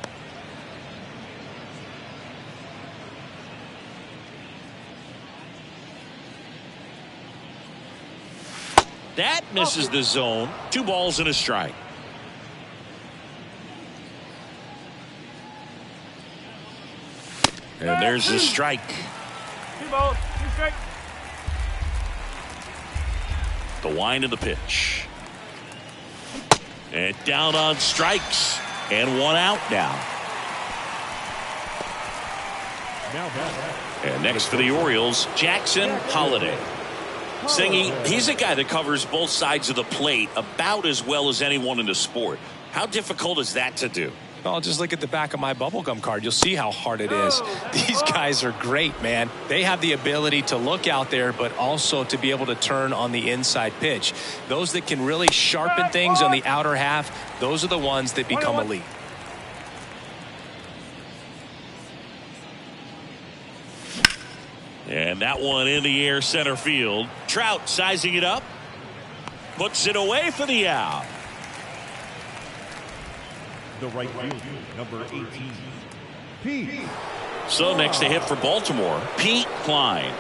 That misses the zone. 2 balls and a strike. And there's the strike. 2 balls, 2 strikes. The wind of the pitch. And down on strikes. And 1 out now. And next for the Orioles, Jackson Holliday. Singy, he's a guy that covers both sides of the plate about as well as anyone in the sport. How difficult is that to do? Well, just look at the back of my bubblegum card. You'll see how hard it is. These guys are great, man. They have the ability to look out there, but also to be able to turn on the inside pitch. Those that can really sharpen things on the outer half, those are the ones that become elite. And that one in the air center field. Trout sizing it up. Puts it away for the out. The right field, number 18, Pete. So next to hit for Baltimore, Pete Klein.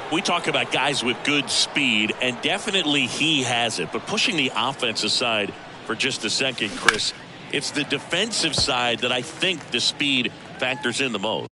We talk about guys with good speed, and definitely he has it. But pushing the offense aside for just a second, Chris, it's the defensive side that I think the speed factors in the most.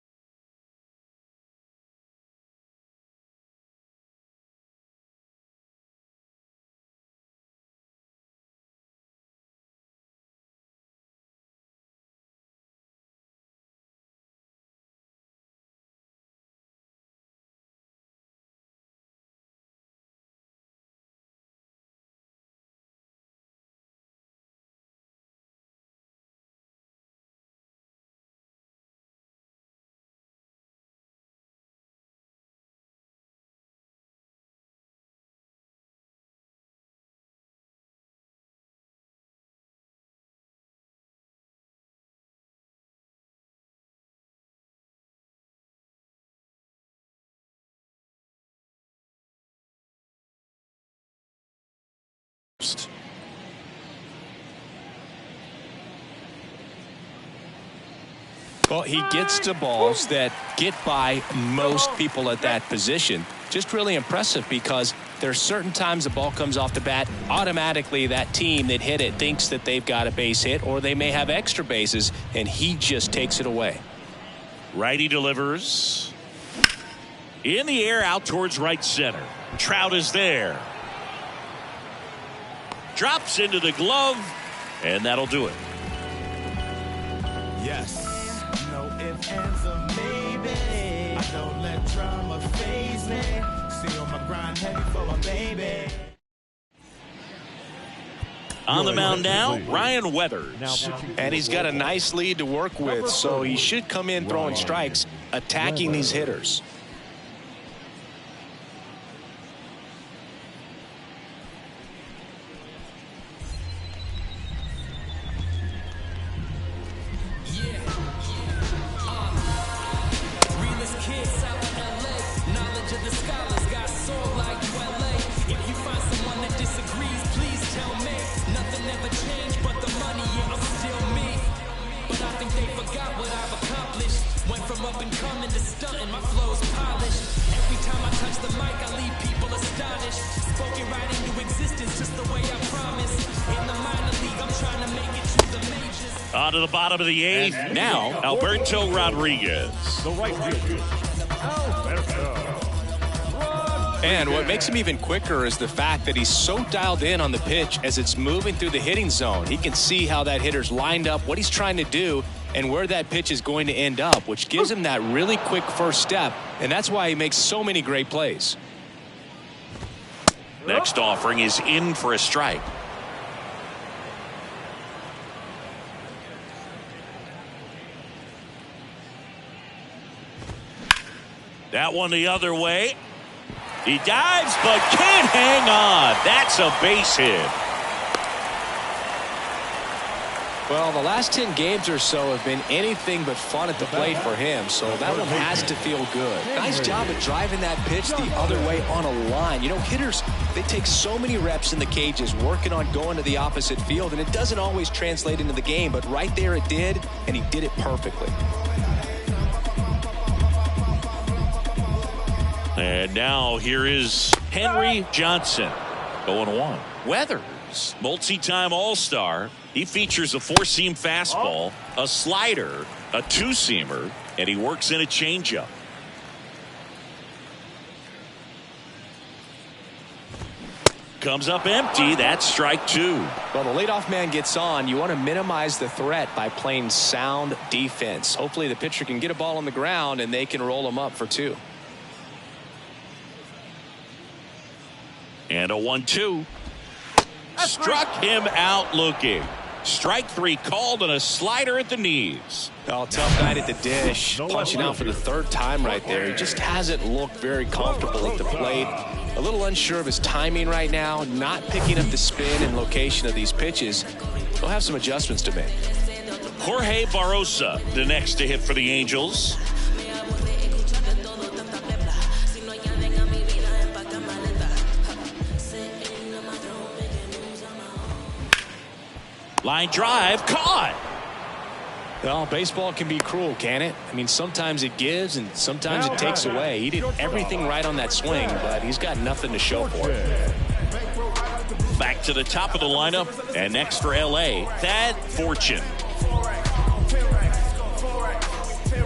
Well, he gets to balls that get by most people at that position. Just really impressive because there are certain times the ball comes off the bat, automatically that team that hit it thinks that they've got a base hit or they may have extra bases, and he just takes it away. Righty delivers. In the air out towards right center. Trout is there. Drops into the glove, and that'll do it. Yes. No ifs, ands, or maybe. I don't let drama faze me. See on my grind heavy for my baby. On the mound now, Ryan Weathers. And he's got a nice lead to work with, so he should come in throwing strikes, attacking these hitters. On to the bottom of the eighth. Now, Alberto Rodriguez. The right field. And what makes him even quicker is the fact that he's so dialed in on the pitch as it's moving through the hitting zone. He can see how that hitter's lined up, what he's trying to do, and where that pitch is going to end up, which gives him that really quick first step, and that's why he makes so many great plays. Next offering is in for a strike. That one the other way. He dives but can't hang on. That's a base hit. Well, the last 10 games or so have been anything but fun at the plate for him, so that one has to feel good. Nice job of driving that pitch the other way on a line. You know, hitters, they take so many reps in the cages working on going to the opposite field, and it doesn't always translate into the game, but right there it did, and he did it perfectly. And now here is Henry Johnson, 0-1. Weathers, multi-time All-Star. He features a four-seam fastball, a slider, a two-seamer, and he works in a changeup. Comes up empty. That's strike two. Well, the leadoff man gets on. You want to minimize the threat by playing sound defense. Hopefully the pitcher can get a ball on the ground and they can roll him up for two. And a 1-2. Struck him out looking. Strike three called on a slider at the knees. Oh, tough night at the dish. Punching out for the third time right there. He just hasn't looked very comfortable at the plate. A little unsure of his timing right now. Not picking up the spin and location of these pitches. He'll have some adjustments to make. Jorge Barrosa, the next to hit for the Angels. Line drive, caught. Well, baseball can be cruel, can it? I mean, sometimes it gives and sometimes it takes away. He did everything right on that swing, but he's got nothing to show for it. Back to the top of the lineup, and next for LA, Thad Fortune.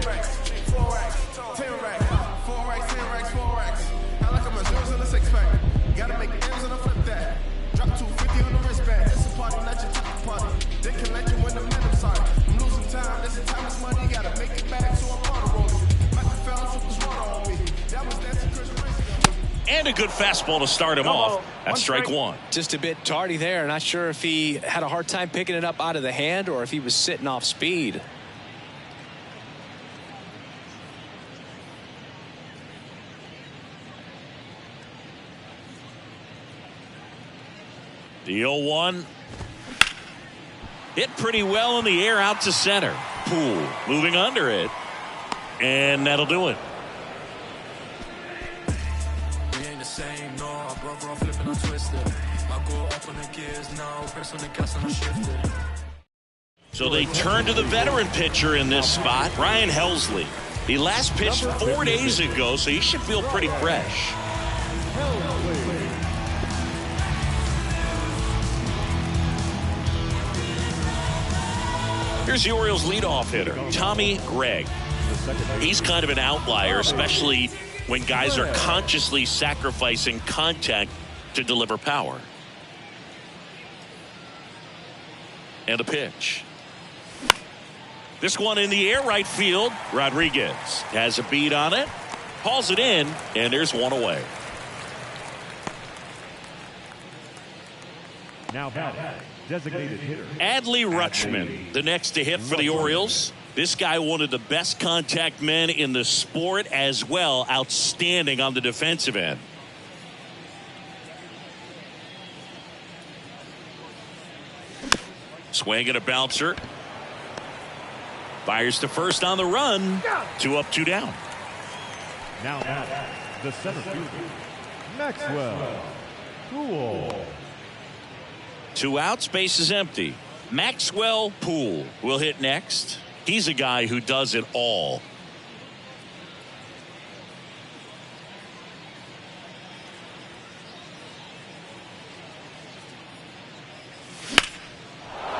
10 racks, 4 racks, 10 racks, 4 racks, 10 racks, 4 racks. I like my zeros in a 6-pack. Gotta make ends and I flip that. Drop 250 on the wristband. It's a party, not your typical party. They can let you win the minimum sorry. I'm losing time, this is time is money. Gotta make it back, so I'm on the road. Michael Phelps with the water on me. That was dancing Chris Prince. And a good fastball to start him off. That's strike one. Just a bit tardy there. Not sure if he had a hard time picking it up out of the hand or if he was sitting off speed. The 0-1. Hit pretty well in the air out to center. Poole moving under it. And that'll do it. We ain't the same, no. I broke off, flipping, I'm twisted. I go up on the gears now, press on the gas and I shifted. So they turn to the veteran pitcher in this spot, Ryan Helsley. He last pitched 4 days ago, so he should feel pretty fresh. Here's the Orioles leadoff hitter, Tommy Gregg. He's kind of an outlier, especially when guys are consciously sacrificing contact to deliver power. And a pitch. This one in the air, right field. Rodriguez has a beat on it, hauls it in, and there's one away. Now batting, designated hitter Adley Rutschman, the next to hit for the Orioles. This guy, one of the best contact men in the sport as well. Outstanding on the defensive end. Swing and a bouncer. Fires to first on the run. 2 up, 2 down. Now batting, the center fielder, Maxwell Poole. 2 outs, base is empty. Maxwell Poole will hit next. He's a guy who does it all.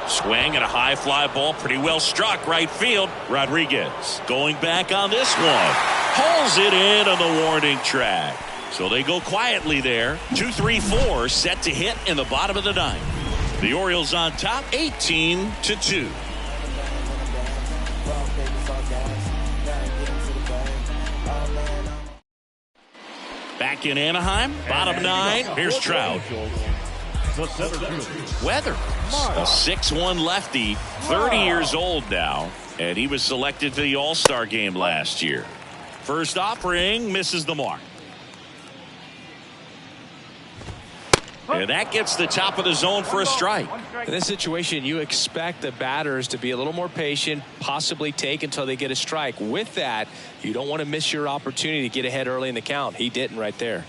Swing and a high fly ball, pretty well struck right field. Rodriguez going back on this one. Hauls it in on the warning track. So they go quietly there. 2-3-4 set to hit in the bottom of the 9th. The Orioles on top, 18-2. Back in Anaheim, bottom 9. Here's Trout. The center fielder, Weather, a 6'1 lefty, 30 years old now, and he was selected to the All-Star game last year. First offering misses the mark. And that gets the top of the zone for a strike. In this situation, you expect the batters to be a little more patient, possibly take until they get a strike. With that, you don't want to miss your opportunity to get ahead early in the count. He didn't right there.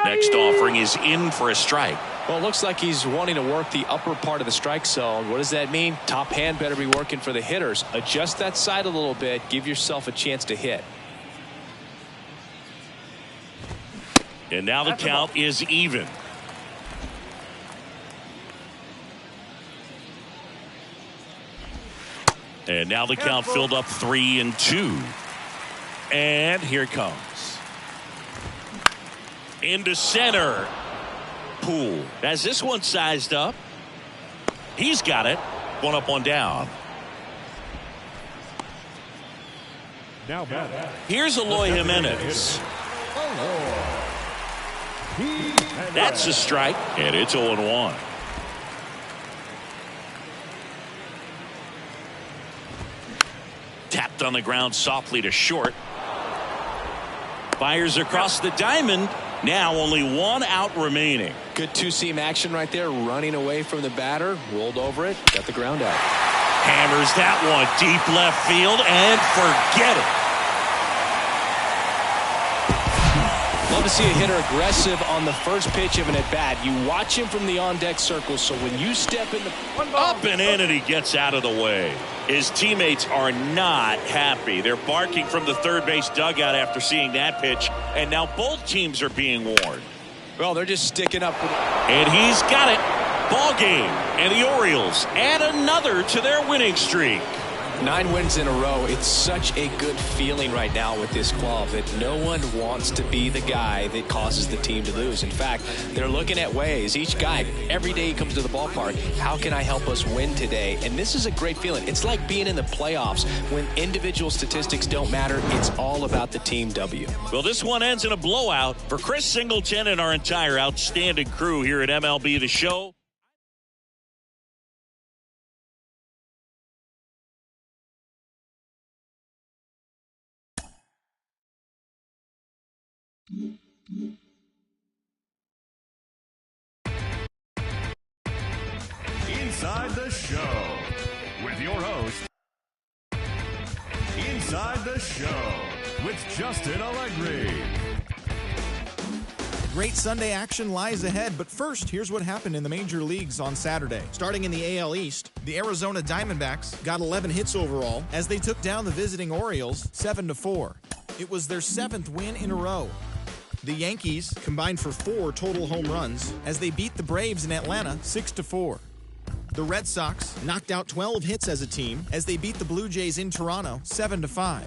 Next offering is in for a strike. Well, it looks like he's wanting to work the upper part of the strike zone. What does that mean? Top hand better be working for the hitters. Adjust that side a little bit. Give yourself a chance to hit. And now the count is even. And now the count filled up 3-2. And here it comes. Into center. Poole has this one sized up. He's got it. 1 up, 1 down. now batting, Here's Eloy Jimenez. That's a strike, and it's 0-1. Tapped on the ground softly to short. Fires across the diamond. Now only 1 out remaining. Good two-seam action right there. Running away from the batter. Rolled over it. Got the ground out. Hammers that one deep left field and forget it. Love to see a hitter aggressive on the first pitch of an at-bat. You watch him from the on-deck circle, so when you step in the... Up and in, and he gets out of the way. His teammates are not happy. They're barking from the third base dugout after seeing that pitch, and now both teams are being warned. Well, they're just sticking up. And he's got it. Ball game, and the Orioles add another to their winning streak. 9 wins in a row. It's such a good feeling right now with this club that no one wants to be the guy that causes the team to lose. In fact, they're looking at ways, each guy, every day he comes to the ballpark, how can I help us win today? And this is a great feeling. It's like being in the playoffs when individual statistics don't matter. It's all about the team W. Well, this one ends in a blowout for Chris Singleton and our entire outstanding crew here at MLB The Show. Inside the Show with your host, Inside the Show with Justin Allegri. Great Sunday action lies ahead, but first, here's what happened in the major leagues on Saturday. Starting in the AL East, the Arizona Diamondbacks got 11 hits overall as they took down the visiting Orioles 7-4. It was their 7th win in a row. The Yankees combined for 4 total home runs as they beat the Braves in Atlanta 6-4. The Red Sox knocked out 12 hits as a team as they beat the Blue Jays in Toronto 7-5.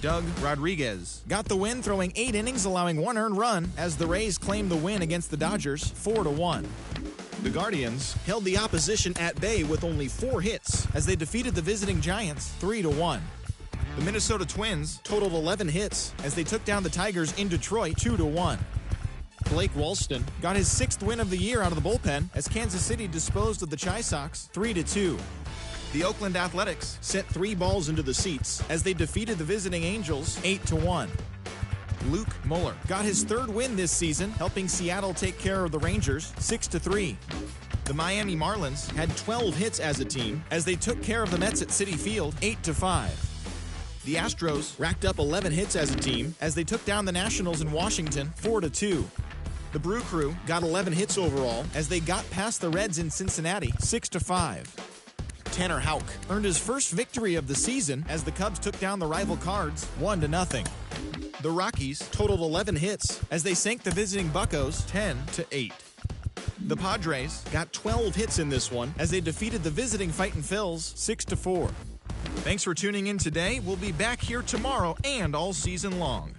Doug Rodriguez got the win, throwing 8 innings, allowing 1 earned run as the Rays claimed the win against the Dodgers 4-1. The Guardians held the opposition at bay with only 4 hits as they defeated the visiting Giants 3-1. The Minnesota Twins totaled 11 hits as they took down the Tigers in Detroit 2-1. Blake Walston got his 6th win of the year out of the bullpen as Kansas City disposed of the Chi Sox 3-2. The Oakland Athletics sent 3 balls into the seats as they defeated the visiting Angels 8-1. Luke Mueller got his 3rd win this season, helping Seattle take care of the Rangers 6-3. The Miami Marlins had 12 hits as a team as they took care of the Mets at Citi Field 8-5. The Astros racked up 11 hits as a team as they took down the Nationals in Washington 4-2. The Brew Crew got 11 hits overall as they got past the Reds in Cincinnati 6-5. Tanner Houck earned his first victory of the season as the Cubs took down the rival Cards 1-0. The Rockies totaled 11 hits as they sank the visiting Buccos 10-8. The Padres got 12 hits in this one as they defeated the visiting Fightin' Phils 6-4. Thanks for tuning in today. We'll be back here tomorrow and all season long.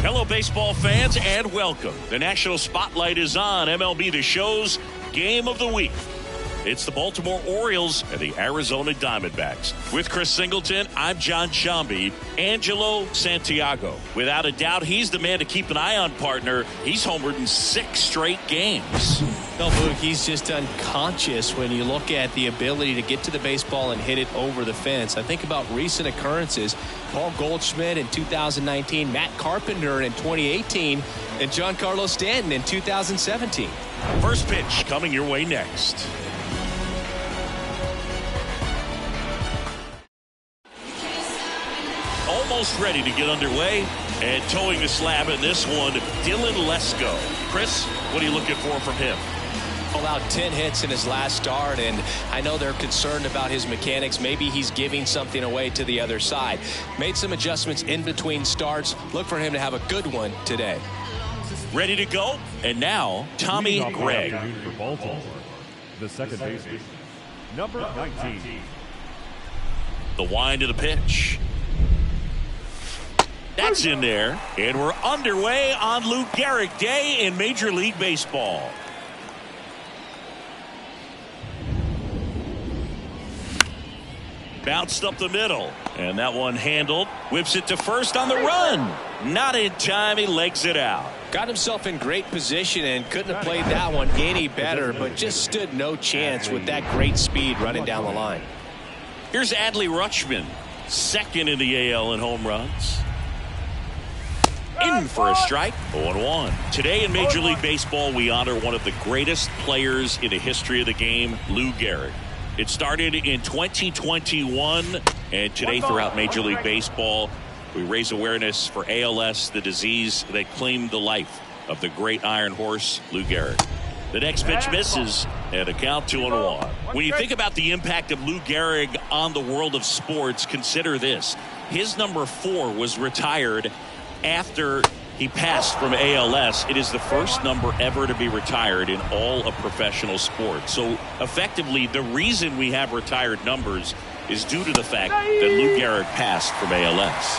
Hello, baseball fans, and welcome. The national spotlight is on MLB the Show's Game of the Week. It's the Baltimore Orioles and the Arizona Diamondbacks. With Chris Singleton, I'm John Shambi. Angelo Santiago. Without a doubt, he's the man to keep an eye on, partner. He's homered in 6 straight games. No, Luke, he's just unconscious when you look at the ability to get to the baseball and hit it over the fence. I think about recent occurrences. Paul Goldschmidt in 2019, Matt Carpenter in 2018, and Giancarlo Stanton in 2017. First pitch coming your way next. Almost ready to get underway, and towing the slab in this one, Dylan Lesko. Chris, what are you looking for from him? Allowed 10 hits in his last start, and I know they're concerned about his mechanics. Maybe he's giving something away to the other side. Made some adjustments in between starts. Look for him to have a good one today. Ready to go, and now Tommy Gregg. For Baltimore, the second baseman, number 19. The wind of the pitch. That's in there, and we're underway on Lou Gehrig Day in Major League Baseball. Bounced up the middle, and that one handled. Whips it to first on the run. Not in time, he legs it out. Got himself in great position and couldn't have played that one any better, but just stood no chance with that great speed running down the line. Here's Adley Rutschman, second in the AL in home runs. In for a strike, 0-1. Today in Major League Baseball, we honor one of the greatest players in the history of the game, Lou Gehrig. It started in 2021, and today throughout Major League Baseball, we raise awareness for ALS, the disease that claimed the life of the great Iron Horse, Lou Gehrig. The next pitch misses, and a count 2-1. When you think about the impact of Lou Gehrig on the world of sports, consider this. His number 4 was retired after he passed from ALS. It is the first number ever to be retired in all of professional sports. So effectively, the reason we have retired numbers is due to the fact that Lou Gehrig passed from ALS.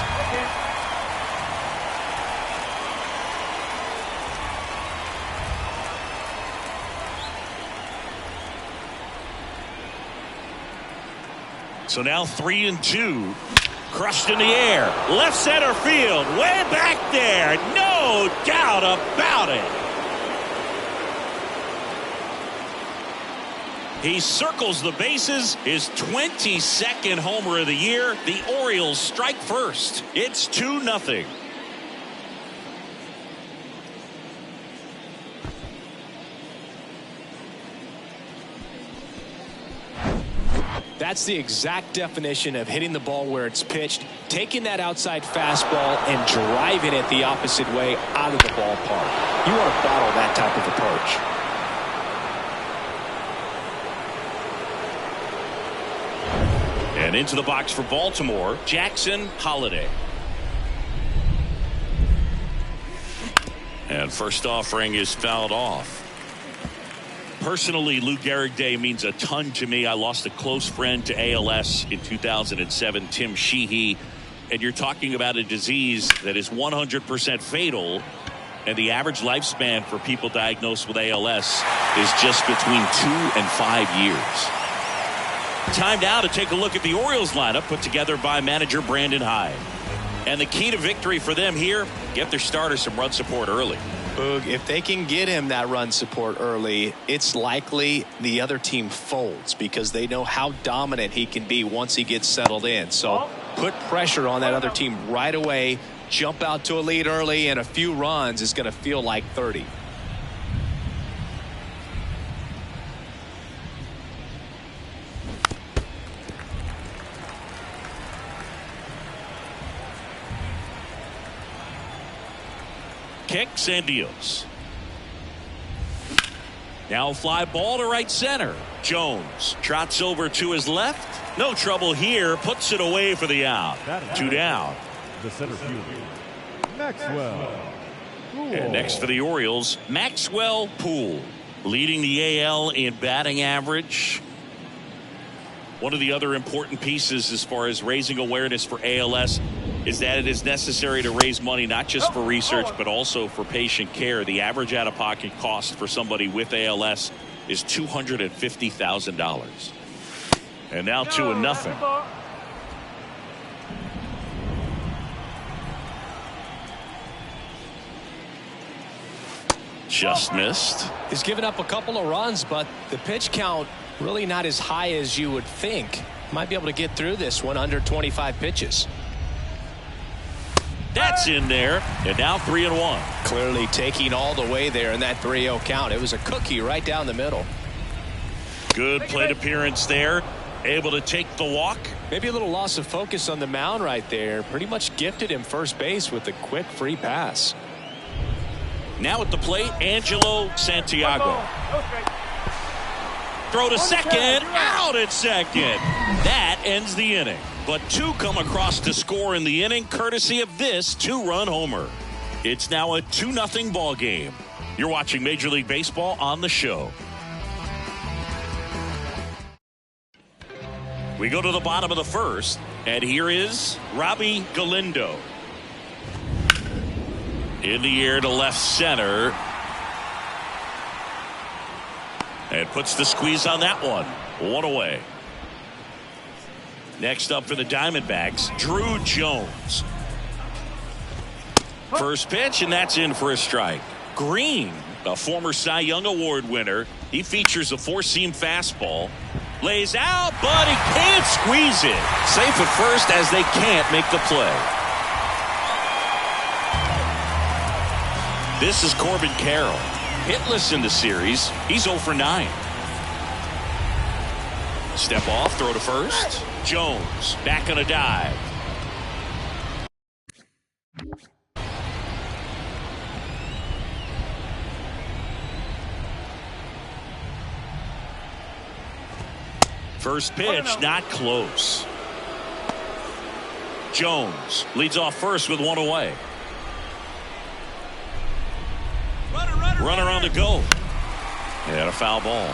So now 3-2. Crushed in the air. Left center field. Way back there. No doubt about it. He circles the bases. His 22nd homer of the year. The Orioles strike first. It's 2-0. That's the exact definition of hitting the ball where it's pitched, taking that outside fastball and driving it the opposite way out of the ballpark. You want to bottle that type of approach. And into the box for Baltimore, Jackson Holliday. And first offering is fouled off. Personally, Lou Gehrig Day means a ton to me. I lost a close friend to ALS in 2007, Tim Sheehy. And you're talking about a disease that is 100% fatal. And the average lifespan for people diagnosed with ALS is just between 2 and 5 years. Time now to take a look at the Orioles lineup put together by manager Brandon Hyde. And the key to victory for them here, get their starter some run support early. Boog, if they can get him that run support early, it's likely the other team folds because they know how dominant he can be once he gets settled in. So put pressure on that other team right away. Jump out to a lead early, and a few runs is going to feel like 30. Kicks and deals. Now fly ball to right center. Jones trots over to his left. No trouble here. Puts it away for the out. 2 down. The center fielder, Maxwell Poole. And next for the Orioles, Maxwell Poole, leading the AL in batting average. One of the other important pieces as far as raising awareness for ALS is that it is necessary to raise money not just for research but also for patient care. The average out-of-pocket cost for somebody with ALS is $250,000. And now 2-0. Just missed. He's given up a couple of runs, but the pitch count really not as high as you would think. Might be able to get through this one under 25 pitches. That's in there, and now 3-1. Clearly taking all the way there in that 3-0 count. It was a cookie right down the middle. Good plate appearance there. Able to take the walk. Maybe a little loss of focus on the mound right there. Pretty much gifted him first base with a quick free pass. Now at the plate, Angelo Santiago. Throw to second, out at second. That ends the inning. But 2 come across to score in the inning, courtesy of this 2-run homer. It's now a 2-0 ball game. You're watching Major League Baseball on the show. We go to the bottom of the first, and here is Robbie Galindo. In the air to left center. And puts the squeeze on that one. 1 away. Next up for the Diamondbacks, Drew Jones. First pitch, and that's in for a strike. Green, a former Cy Young Award winner. He features a 4-seam fastball. Lays out, but he can't squeeze it. Safe at first as they can't make the play. This is Corbin Carroll. Hitless in the series. He's 0 for 9. Step off, throw to first. Jones back on a dive. First pitch, not close. Jones leads off first with 1 away. Runner on the go. And a foul ball.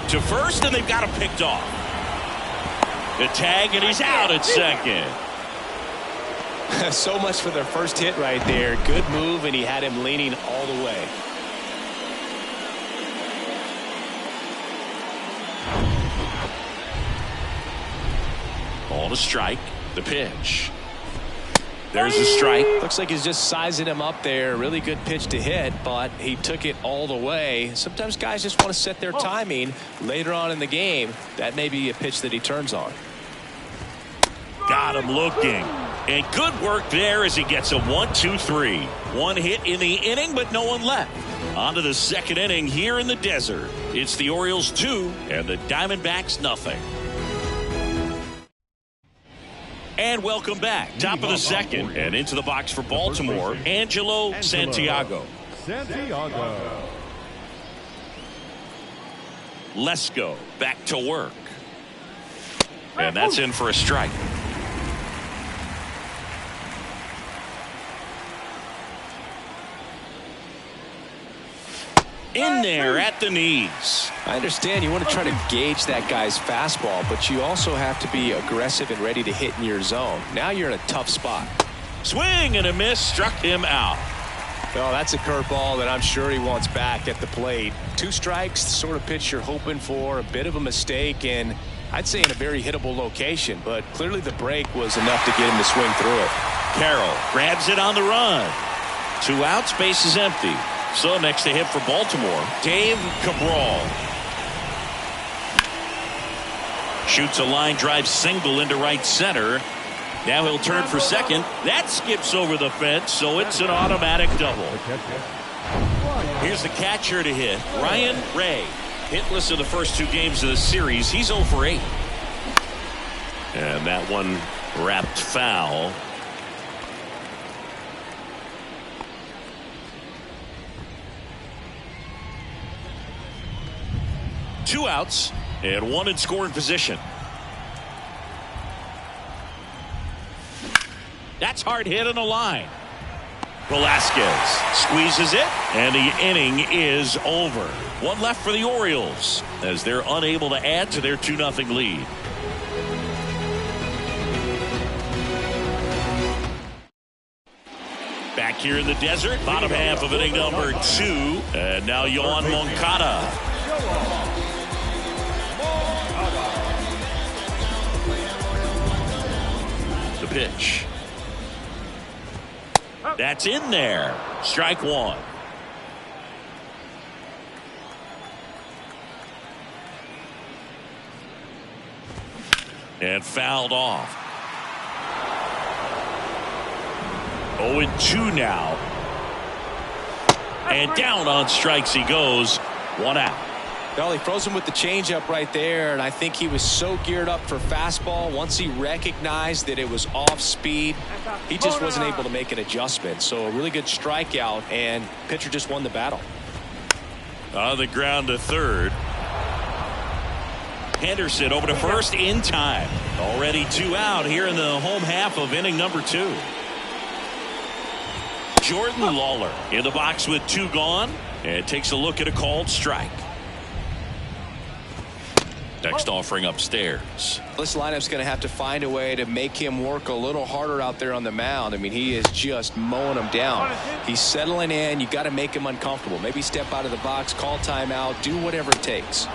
To first, and they've got him picked off. The tag, and he's out at second. So much for their first hit right there. Good move, and he had him leaning all the way. Ball to strike. The pitch. There's the strike. Looks like he's just sizing him up there. Really good pitch to hit, but he took it all the way. Sometimes guys just want to set their timing later on in the game. That may be a pitch that he turns on. Got him looking. And good work there as he gets a 1-2-3. 1 hit in the inning, but no one left. On to the second inning here in the desert. It's the Orioles 2 and the Diamondbacks nothing. And welcome back. Top of the second. And into the box for Baltimore, Angelo Santiago. Let's go. Back to work. And that's in for a strike. In there at the knees. I understand you want to try to gauge that guy's fastball, but you also have to be aggressive and ready to hit in your zone. Now you're in a tough spot. Swing and a miss, struck him out. Well, that's a curveball that I'm sure he wants back at the plate. 2 strikes, the sort of pitch you're hoping for, a bit of a mistake, and I'd say in a very hittable location, but clearly the break was enough to get him to swing through it. Carroll grabs it on the run. 2 outs, base is empty. So next to hit for Baltimore, Dave Cabral. Shoots a line drive single into right center. Now he'll turn for second. That skips over the fence, so it's an automatic double. Here's the catcher to hit, Ryan Ray. Hitless in the first 2 games of the series. He's 0 for 8. And that one wrapped foul. Two outs and 1 in scoring position. That's hard hit on the line. Velasquez squeezes it, and the inning is over. 1 left for the Orioles as they're unable to add to their 2-0 lead. Back here in the desert, bottom half of inning number 2, and now Yohan Moncada. The pitch. That's in there. Strike 1. And fouled off. 0-2 now. And down on strikes he goes. 1 out. Well, he froze him with the changeup right there, and I think he was so geared up for fastball. Once he recognized that it was off speed, he just wasn't able to make an adjustment. So a really good strikeout, and pitcher just won the battle. On the ground to third. Henderson over to first in time. Already 2 out here in the home half of inning number 2. Jordan Lawler in the box with 2 gone, and takes a look at a called strike. Next offering upstairs. This lineup's going to have to find a way to make him work a little harder out there on the mound. I mean, he is just mowing them down. He's settling in. You got to make him uncomfortable. Maybe step out of the box, call timeout, do whatever it takes.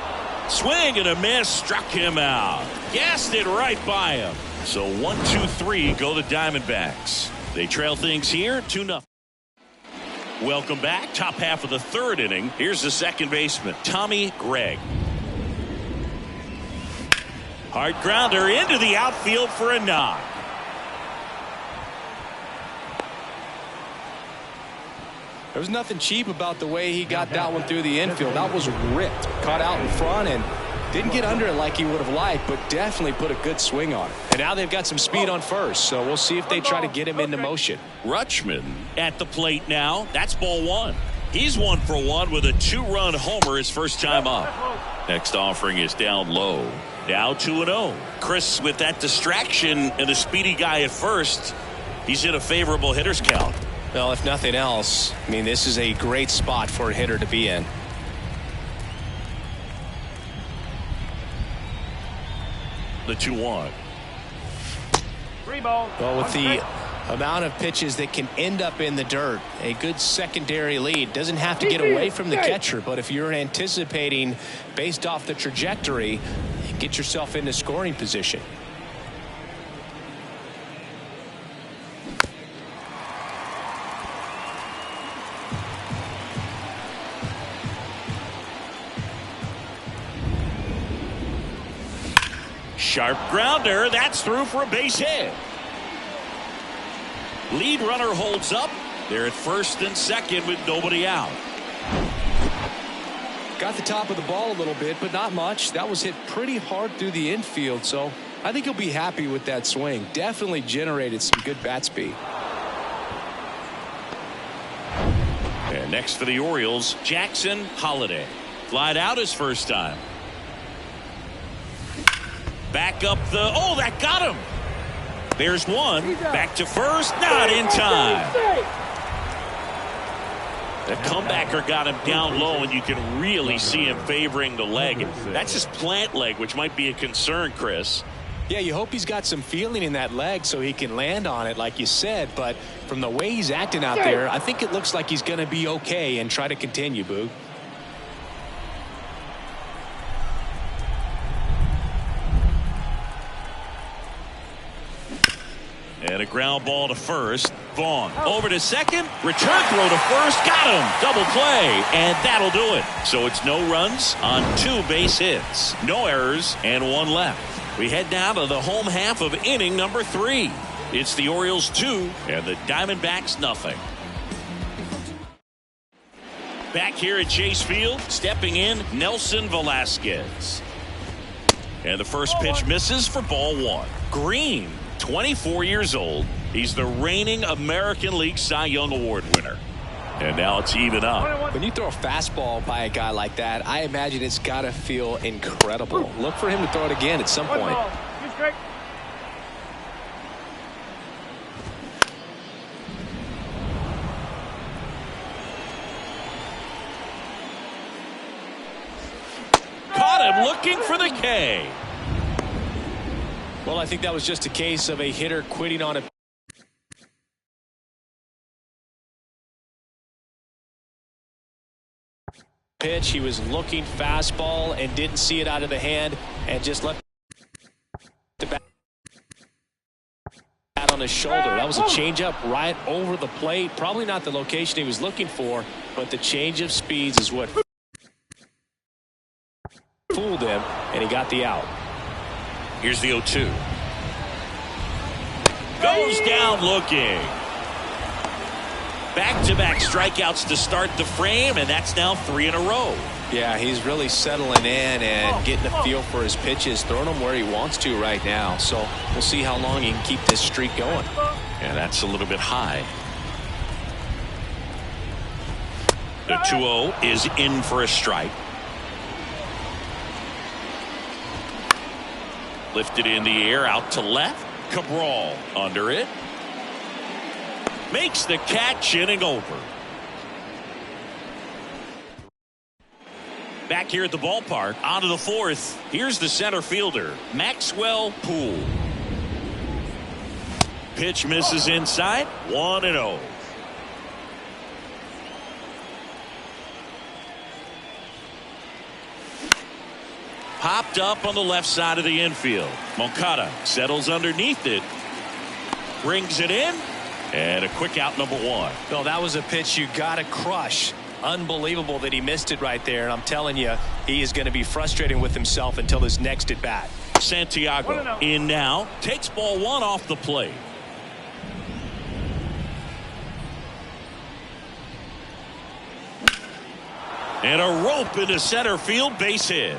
Swing and a miss, struck him out. Gassed it right by him. So 1-2-3 go the Diamondbacks. They trail things here 2-0. Welcome back. Top half of the 3rd inning. Here's the second baseman, Tommy Gregg. Hard grounder into the outfield for a knock. There was nothing cheap about the way he got that one through the infield. That was ripped. Caught out in front and didn't get under it like he would have liked, but definitely put a good swing on it. And now they've got some speed on first, so we'll see if they try to get him into motion. Rutschman at the plate now. That's ball 1. He's 1 for 1 with a 2-run homer his first time up. Next offering is down low. Now 2-0. Chris, with that distraction and a speedy guy at first, he's in a favorable hitter's count. Well, if nothing else, I mean, this is a great spot for a hitter to be in. The 2-1. 3 balls. Well, with the amount of pitches that can end up in the dirt, a good secondary lead doesn't have to get away from the catcher, but if you're anticipating based off the trajectory, get yourself into scoring position. Sharp grounder. That's through for a base hit. Lead runner holds up. They're at first and second with nobody out. Got the top of the ball a little bit, but not much. That was hit pretty hard through the infield, so I think he'll be happy with that swing. Definitely generated some good bat speed. And next for the Orioles, Jackson Holliday. Flied out his first time. Back up the... Oh, that got him. There's one. Back to first. Not in time. The comebacker got him down low, and you can really see him favoring the leg. That's his plant leg, which might be a concern, Chris. Yeah, you hope he's got some feeling in that leg so he can land on it, like you said. But from the way he's acting out there, I think it looks like he's going to be okay and try to continue, Boog. And a ground ball to first. Vaughn over to second. Return throw to first. Got him. Double play. And that'll do it. So it's no runs on 2 base hits. No errors and 1 left. We head now to the home half of inning number 3. It's the Orioles 2 and the Diamondbacks nothing. Back here at Chase Field, stepping in, Nelson Velasquez. And the first pitch misses for ball 1. Green, 24 years old. He's the reigning American League Cy Young Award winner. And now it's even up. When you throw a fastball by a guy like that, I imagine it's got to feel incredible. Look for him to throw it again at some point. Caught him looking for the K. Well, I think that was just a case of a hitter quitting on a pitch. He was looking fastball and didn't see it out of the hand and just left the bat on his shoulder. That was a changeup right over the plate. Probably not the location he was looking for, but the change of speeds is what fooled him, and he got the out. Here's the 0-2. Goes down looking. Back-to-back strikeouts to start the frame, and that's now 3 in a row. Yeah, he's really settling in and getting a feel for his pitches, throwing them where he wants to right now. So we'll see how long he can keep this streak going. And that's a little bit high. The 2-0 is in for a strike. Lifted in the air, out to left. Cabral under it. Makes the catch, inning over. Back here at the ballpark, on to the 4th. Here's the center fielder, Maxwell Poole. Pitch misses inside, 1-0. Popped up on the left side of the infield. Moncada settles underneath it. Brings it in. And a quick out, number 1. No, that was a pitch you got to crush. Unbelievable that he missed it right there. And I'm telling you, he is going to be frustrated with himself until his next at bat. Santiago in now. Takes ball 1 off the plate. And a rope into center field, base hit.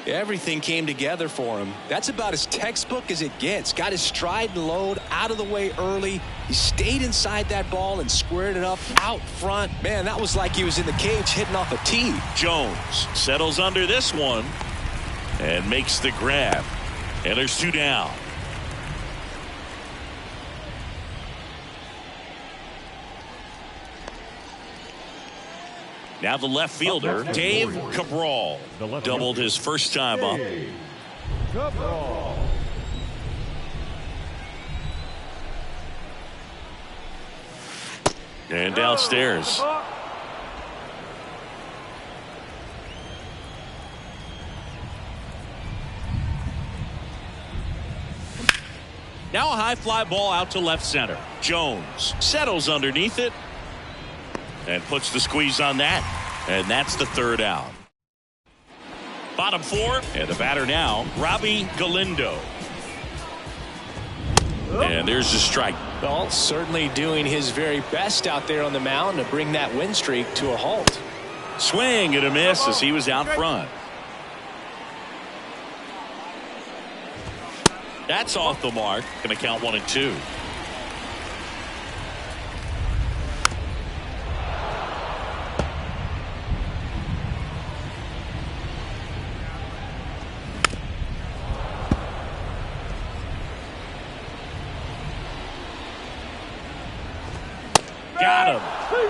Everything came together for him. That's about as textbook as it gets. Got his stride and load out of the way early. He stayed inside that ball and squared it up out front. Man, that was like he was in the cage hitting off a tee. Jones settles under this one and makes the grab. And there's 2 down. Now the left fielder, Dave Cabral, doubled his first time up. Cabral. And downstairs. Now a high fly ball out to left center. Jones settles underneath it and puts the squeeze on that. And that's the 3rd out. Bottom 4, and the batter now, Robbie Galindo. And there's the strike. Well, certainly doing his very best out there on the mound to bring that win streak to a halt. Swing and a miss as he was out front. That's off the mark. Going to count 1 and 2.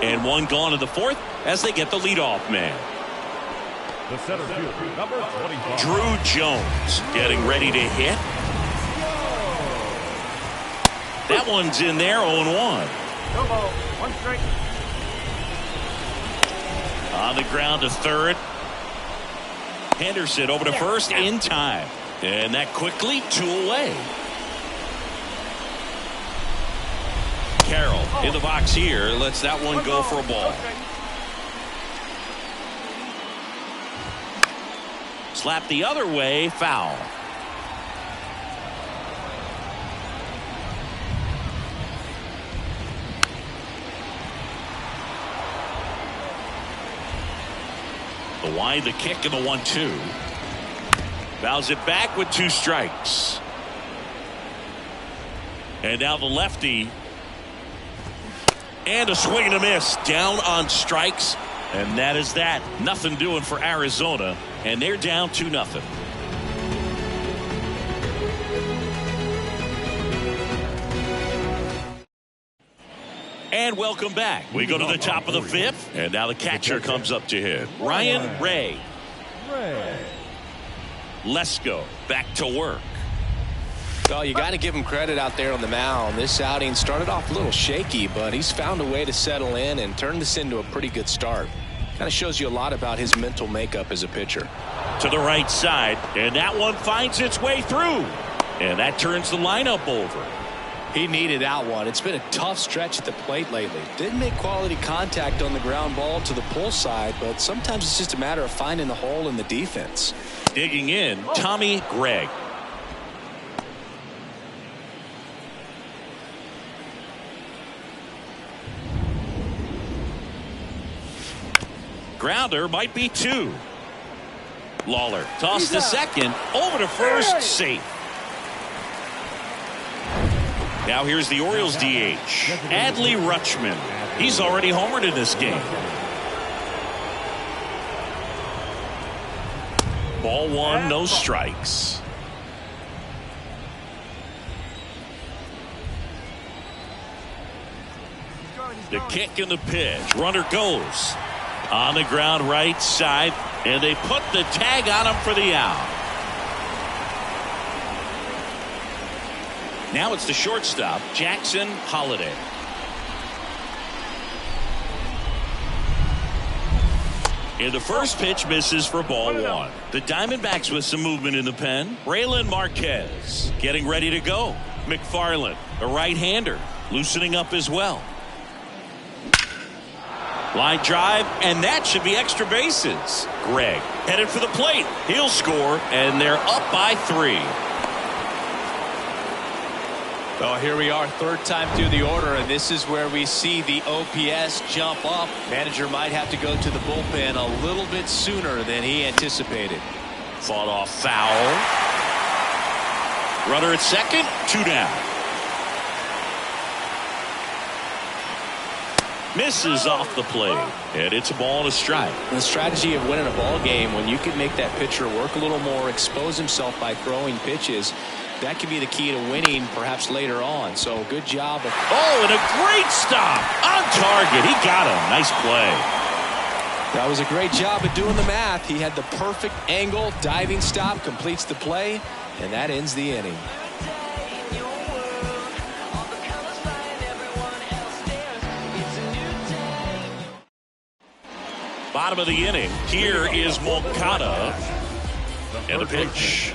And one gone in the fourth as they get the leadoff man. The center fielder, number 25. Drew Jones getting ready to hit. That one's in there, 0-1. No ball. One strike. On the ground to third. Henderson over to first in time. And that quickly 2 away. Carroll in the box here. Lets that one go for a ball. Slap the other way, foul. The wide, the kick, and the 1-2. Fouls it back with 2 strikes. And now the lefty. And a swing and a miss. Down on strikes. And that is that. Nothing doing for Arizona. And they're down 2-0. And welcome back. We go to the top of the 5th. And now the catcher comes up to hit. Ryan Ray. Let's go. Back to work. Well, you got to give him credit out there on the mound. This outing started off a little shaky, but he's found a way to settle in and turn this into a pretty good start. Kind of shows you a lot about his mental makeup as a pitcher. To the right side, and that one finds its way through. And that turns the lineup over. He needed that one. It's been a tough stretch at the plate lately. Didn't make quality contact on the ground ball to the pull side, but sometimes it's just a matter of finding the hole in the defense. Digging in, Tommy Gregg. Grounder might be 2. Lawler tossed to second, over to first, safe. Now here's the Orioles DH, Adley Rutschman. He's already homered in this game. Ball 1, no strikes. The kick and the pitch. Runner goes. On the ground right side, and they put the tag on him for the out. Now it's the shortstop, Jackson Holliday. And the first pitch misses for ball 1. The Diamondbacks with some movement in the pen. Braylon Marquez getting ready to go. McFarland, a right-hander, loosening up as well. Line drive, and that should be extra bases. Gregg headed for the plate. He'll score, and they're up by 3. Well, here we are, third time through the order, and this is where we see the OPS jump up. Manager might have to go to the bullpen a little bit sooner than he anticipated. Fought off foul. Runner at second, 2 down. Misses off the plate, and it's a ball and a strike. The strategy of winning a ball game, when you can make that pitcher work a little more, expose himself by throwing pitches, that could be the key to winning perhaps later on. So good job. Oh, and a great stop on target. He got him. Nice play. That was a great job of doing the math. He had the perfect angle, diving stop, completes the play, and that ends the inning. Bottom of the inning. Here is Moncada. And a pitch.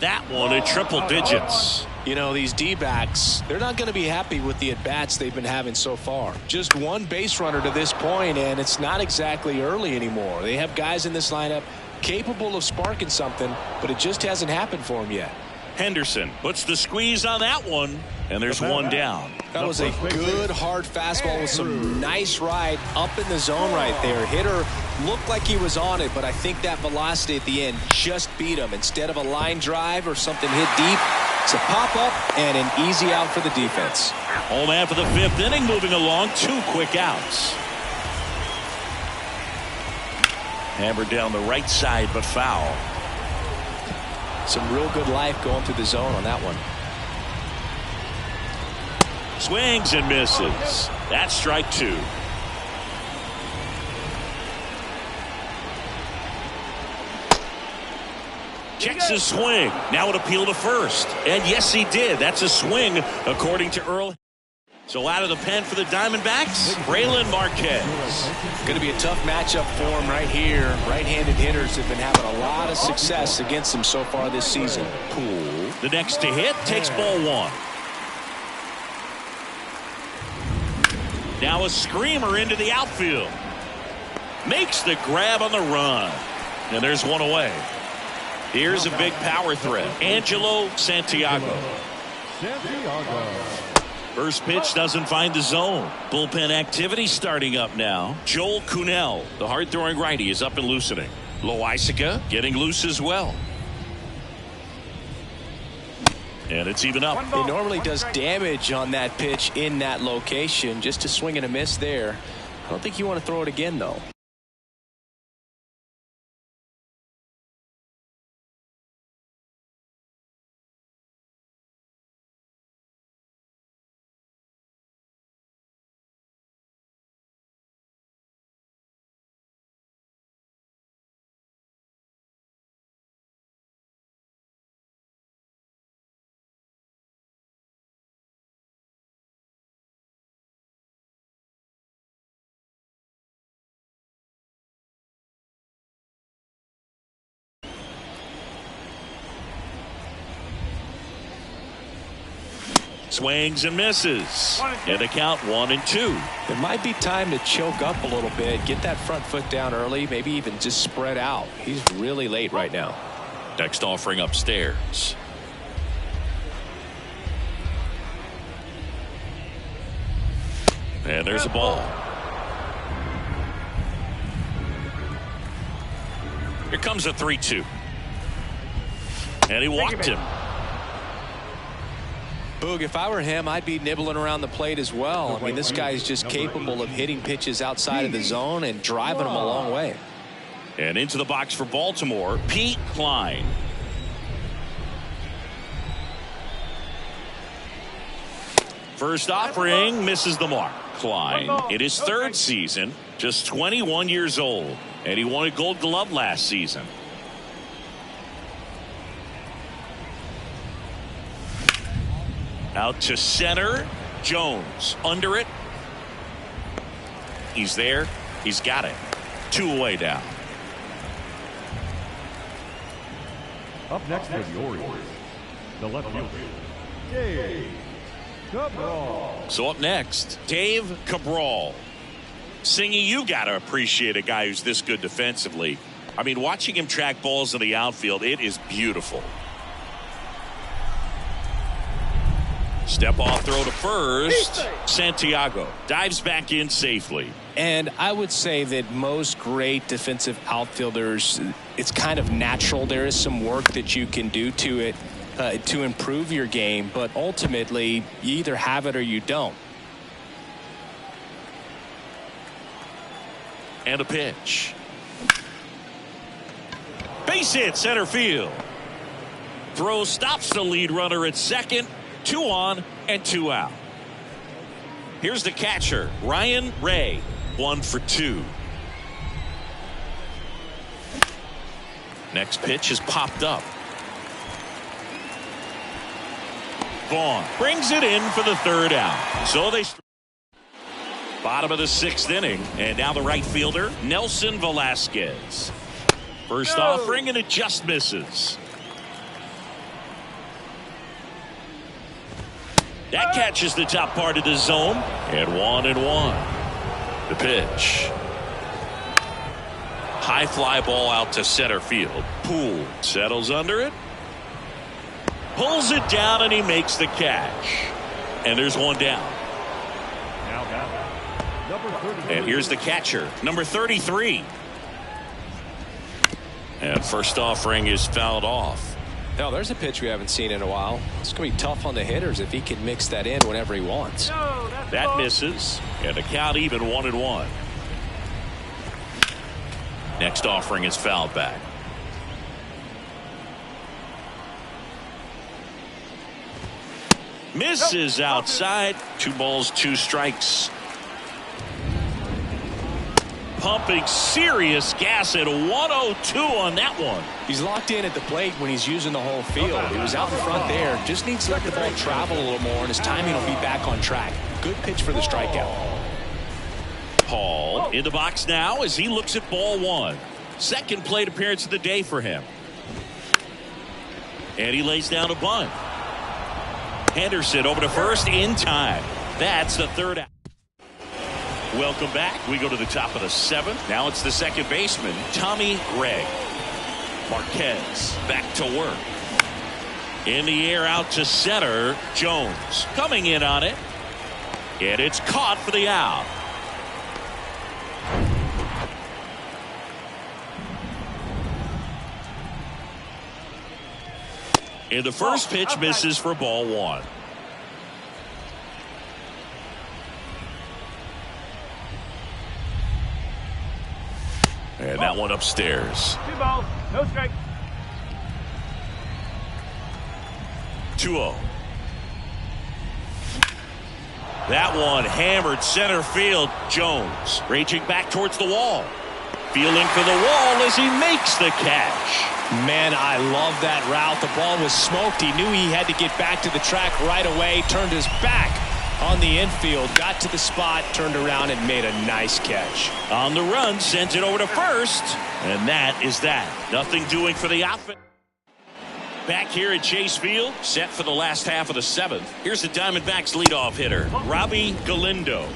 That one at triple digits. You know, these D-backs, they're not going to be happy with the at-bats they've been having so far. Just one base runner to this point, and it's not exactly early anymore. They have guys in this lineup capable of sparking something, but it just hasn't happened for them yet. Henderson puts the squeeze on that one, and there's one down. That was a good hard fastball with some nice ride up in the zone right there. Hitter looked like he was on it, but I think that velocity at the end just beat him. Instead of a line drive or something hit deep, it's a pop-up and an easy out for the defense. Home after the 5th inning, moving along, 2 quick outs. Hammered down the right side, but foul. Some real good life going through the zone on that one. Swings and misses. That's strike 2. Checks his swing. Now it appeal to first. And yes, he did. That's a swing, according to Earl. So out of the pen for the Diamondbacks, Braylon Marquez. Going to be a tough matchup for him right here. Right-handed hitters have been having a lot of success against him so far this season. Poole, the next to hit, takes ball 1. Now a screamer into the outfield. Makes the grab on the run. And there's one away. Here's a big power threat. Angelo Santiago. First pitch doesn't find the zone. Bullpen activity starting up now. Joel Kuhnel, the hard-throwing righty, is up and loosening. Loaisiga getting loose as well. And it's even up. He normally does damage on that pitch in that location. Just a swing and a miss there. I don't think you want to throw it again, though. Swings and misses. And the count 1-2. It might be time to choke up a little bit. Get that front foot down early. Maybe even just spread out. He's really late right now. Next offering upstairs. And there's a ball. Here comes a 3-2. And he walked him. Boog, if I were him, I'd be nibbling around the plate as well. I mean, this guy is just capable of hitting pitches outside of the zone and driving them a long way. And into the box for Baltimore, Pete Klein. First offering misses the mark. Klein in his 3rd season, just 21 years old, and he won a Gold Glove last season. Out to center. Jones under it. He's there. He's got it. 2 away down. Up next for the Orioles, the left fielder, Dave Cabral. So up next, Dave Cabral. Singy, you got to appreciate a guy who's this good defensively. I mean, watching him track balls in the outfield, it is beautiful. Step off throw to first. Santiago dives back in safely. And I would say that most great defensive outfielders, it's kind of natural. There is some work that you can do to it to improve your game, but ultimately you either have it or you don't. And a pitch. Base hit center field. Throw stops the lead runner at second. 2 on and 2 out. Here's the catcher, Ryan Ray. 1 for 2. Next pitch is popped up. Vaughn brings it in for the 3rd out. So they bottom of the 6th inning, and now the right fielder, Nelson Velasquez. First offering, and it just misses. That catches the top part of the zone, and 1-1. The pitch. High fly ball out to center field. Poole settles under it. Pulls it down, and he makes the catch. And there's 1 down. And here's the catcher, number 33. And first offering is fouled off. Now, there's a pitch we haven't seen in a while. It's going to be tough on the hitters if he can mix that in whenever he wants. That misses, and the count even 1-1. Next offering is fouled back. Misses outside. 2 balls, 2 strikes. Pumping serious gas at 102 on that one. He's locked in at the plate when he's using the whole field. He was out in front there. Just needs to let the ball travel a little more, and his timing will be back on track. Good pitch for the strikeout. Paul in the box now as he looks at ball 1. Second plate appearance of the day for him. And he lays down a bunt. Henderson over to first in time. That's the 3rd out. Welcome back. We go to the top of the 7th. Now it's the second baseman, Tommy Gregg. Marquez back to work. In the air out to center. Jones coming in on it. And it's caught for the out. And the first pitch misses for ball 1. And that one upstairs. 2 balls, no strike. 2-0. That one hammered center field. Jones raging back towards the wall. Feeling for the wall as he makes the catch. Man, I love that route. The ball was smoked. He knew he had to get back to the track right away. Turned his back on the infield. Got to the spot, turned around, and made a nice catch. On the run, sent it over to first. And that is that. Nothing doing for the offense. Back here at Chase Field, set for the last half of the 7th. Here's the Diamondbacks leadoff hitter, Robbie Galindo.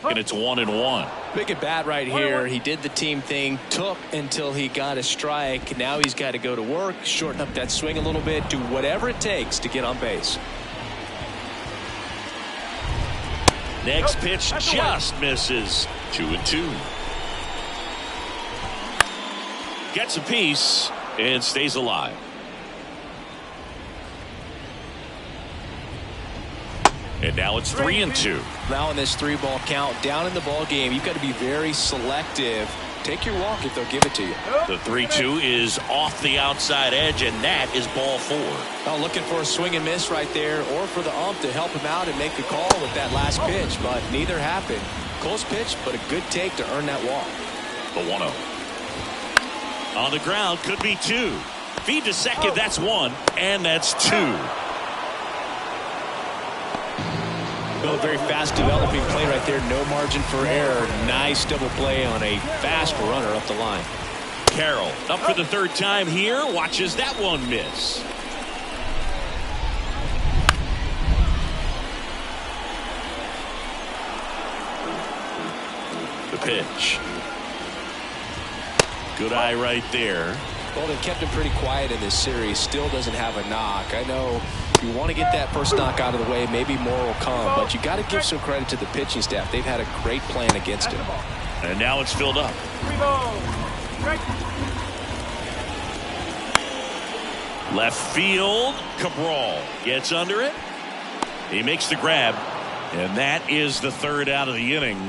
And it's 1-1. Big at bat right here. He did the team thing, took until he got a strike. Now he's got to go to work, shorten up that swing a little bit, do whatever it takes to get on base. Next pitch just misses. 2-2. Gets a piece and stays alive. And now it's 3-2. Now in this 3-ball count, down in the ball game, you've got to be very selective. Take your walk if they'll give it to you. The 3-2 is off the outside edge, and that is ball 4. Well, looking for a swing and miss right there, or for the ump to help him out and make the call with that last pitch, but neither happened. Close pitch, but a good take to earn that walk. The 1-0. On the ground, could be 2. Feed to second, that's 1, and that's 2. A very fast developing play right there. No margin for error. Nice double play on a fast runner up the line. Carroll up for the 3rd time here. Watches that one miss. The pitch. Good eye right there. Well, they've kept him pretty quiet in this series. Still doesn't have a knock. I know you want to get that first knock out of the way. Maybe more will come, but you got to give some credit to the pitching staff. They've had a great plan against him. And now it's filled up. 3 balls, strike. Left field. Cabral gets under it. He makes the grab. And that is the 3rd out of the inning.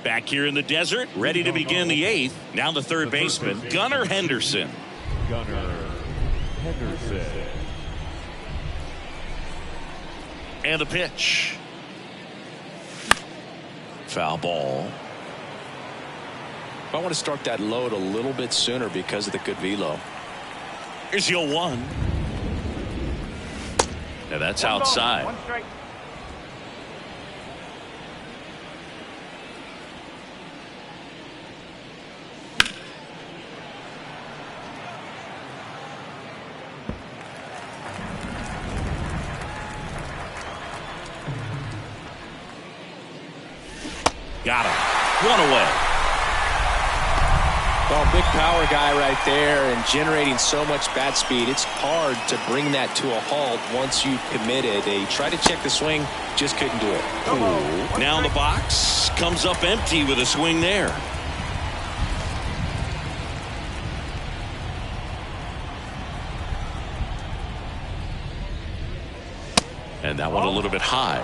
Back here in the desert, ready to begin the 8th. Now the 3rd baseman, Gunnar Henderson. Gunnar Henderson. And the pitch. Foul ball. I want to start that load a little bit sooner because of the good velo. Here's the 0-1. Now that's outside. 1 strike. Got him. 1 away. Well, big power guy right there and generating so much bat speed. It's hard to bring that to a halt once you've committed. They tried to check the swing, just couldn't do it. Ooh. Now the box comes up empty with a swing there. And that one a little bit high.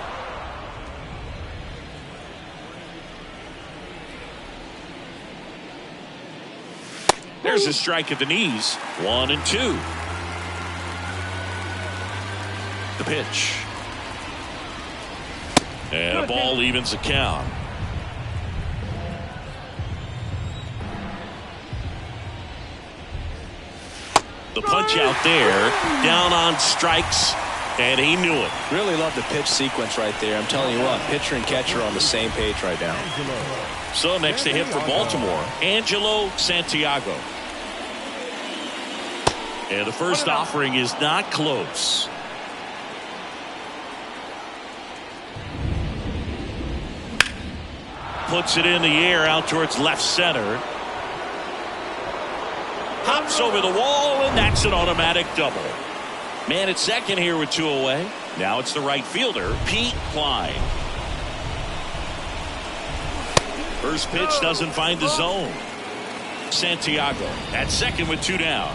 There's a strike at the knees. 1-2. The pitch. And a ball evens the count. The punch out there, down on strikes, and he knew it. Really love the pitch sequence right there. I'm telling you what, pitcher and catcher are on the same page right now. So next to hit for Baltimore, Angelo Santiago. And the first offering is not close. Puts it in the air out towards left center. Hops over the wall, and that's an automatic double. Man at second here with 2 away. Now it's the right fielder, Pete Klein. First pitch doesn't find the zone. Santiago at second with 2 down.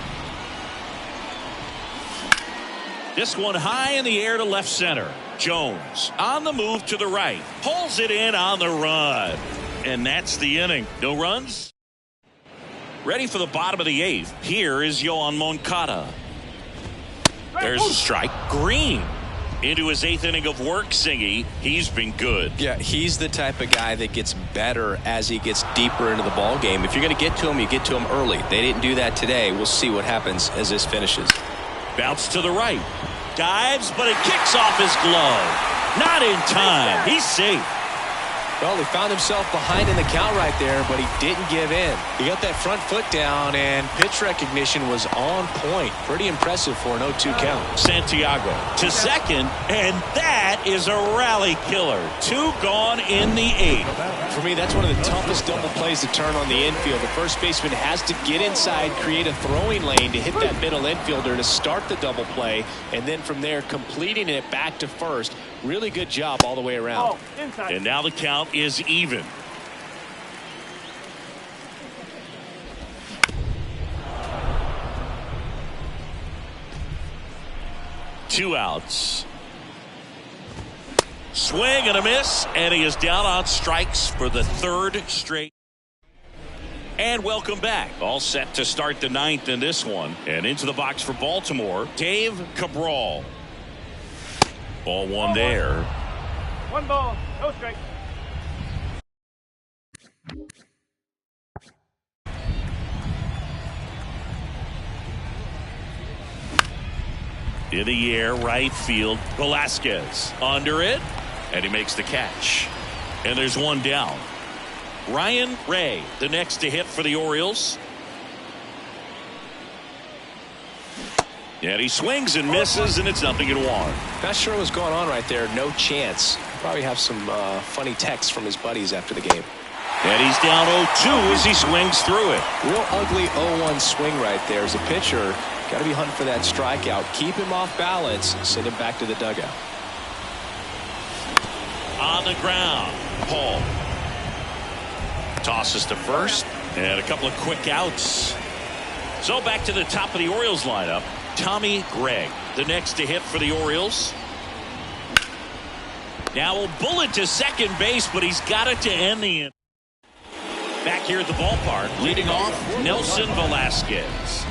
This one high in the air to left center. Jones on the move to the right. Pulls it in on the run. And that's the inning. No runs. Ready for the bottom of the 8th. Here is Yoan Moncada. There's a strike. Green into his 8th inning of work, Singy. He's been good. Yeah, he's the type of guy that gets better as he gets deeper into the ball game. If you're going to get to him, you get to him early. They didn't do that today. We'll see what happens as this finishes. Bounce to the right. Dives, but it kicks off his glove. Not in time. He's safe. Well, he found himself behind in the count right there, but he didn't give in. He got that front foot down, and pitch recognition was on point. Pretty impressive for an 0-2 count. Santiago to second, and that is a rally killer. 2 gone in the 8th. For me, that's one of the toughest double plays to turn on the infield. The first baseman has to get inside, create a throwing lane to hit that middle infielder to start the double play, and then from there, completing it back to first. Really good job all the way around. And now the count is even. Two outs. Swing and a miss, and he is down on strikes for the 3rd straight. And welcome back. All set to start the 9th in this one. And into the box for Baltimore, Dave Cabral. Ball 1 there. 1 ball, no strike. In the air, right field, Velasquez under it, and he makes the catch. And there's 1 down. Ryan Ray, the next to hit for the Orioles. And he swings and misses, and it's 0-1. Not sure what's going on right there. No chance. Probably have some funny texts from his buddies after the game. And he's down 0-2 as he swings through it. Real ugly 0-1 swing right there. As a pitcher, got to be hunting for that strikeout. Keep him off balance. Send him back to the dugout. On the ground, Paul tosses to first, and a couple of quick outs. So back to the top of the Orioles lineup. Tommy Gregg, the next to hit for the Orioles. Now a bullet to second base, but he's got it to end the inning. Back here at the ballpark, leading off, Nelson Velasquez.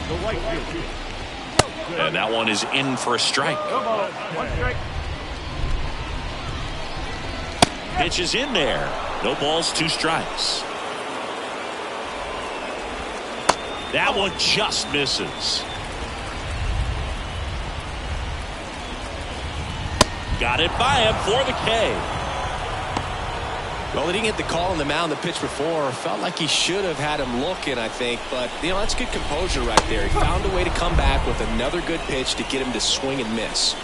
And that one is in for a strike. No ball, 1 strike. Pitch is in there. No balls, 2 strikes. That one just misses. Got it by him for the K. Well, he didn't get the call on the mound the pitch before. Felt like he should have had him looking, I think. But, you know, that's good composure right there. He found a way to come back with another good pitch to get him to swing and miss.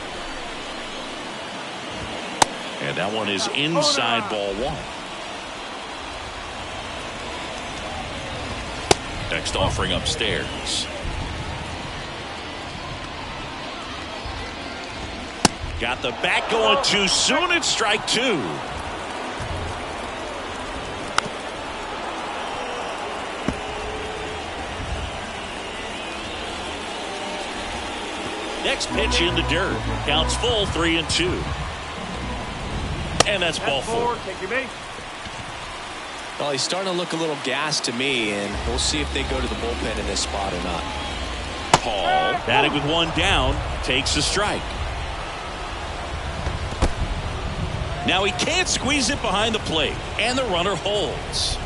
And that one is inside ball 1. Next offering upstairs. Got the bat going too soon. It's strike 2. Next pitch in the dirt. Counts full, 3-2. And that's ball four. Take your base. Well, he's starting to look a little gassed to me, and we'll see if they go to the bullpen in this spot or not. Paul, batting with one down, takes a strike. Now he can't squeeze it behind the plate, and the runner holds.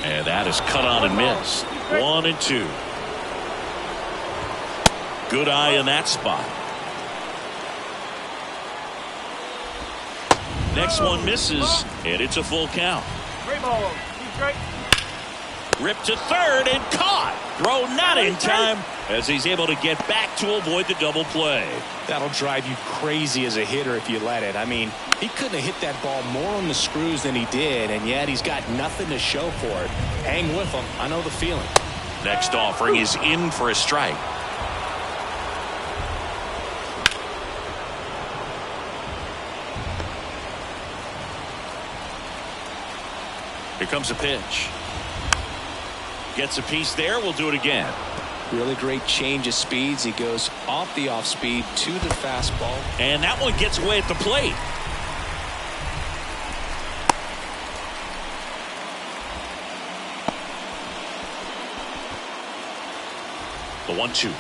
And that is cut on and missed. 1-2. Good eye in that spot. Next one misses, and it's a full count. 3 balls. 2 strikes. Ripped to third and caught. Throw not in time as he's able to get back to avoid the double play. That'll drive you crazy as a hitter if you let it. I mean, he couldn't have hit that ball more on the screws than he did, and yet he's got nothing to show for it. Hang with him. I know the feeling. Next offering is in for a strike. Here comes a pitch. Gets a piece there. We'll do it again. Really great change of speeds. He goes off the off speed to the fastball. And that one gets away at the plate. The 1-2.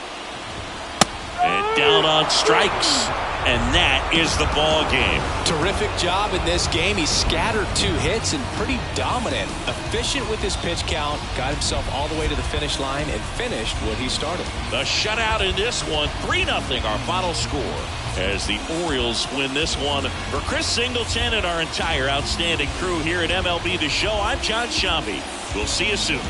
And down on strikes. And that is the ball game. Terrific job in this game. He scattered 2 hits and pretty dominant. Efficient with his pitch count. Got himself all the way to the finish line and finished what he started. The shutout in this one, 3-0 our final score. As the Orioles win this one. For Chris Singleton and our entire outstanding crew here at MLB The Show, I'm John Shambi. We'll see you soon.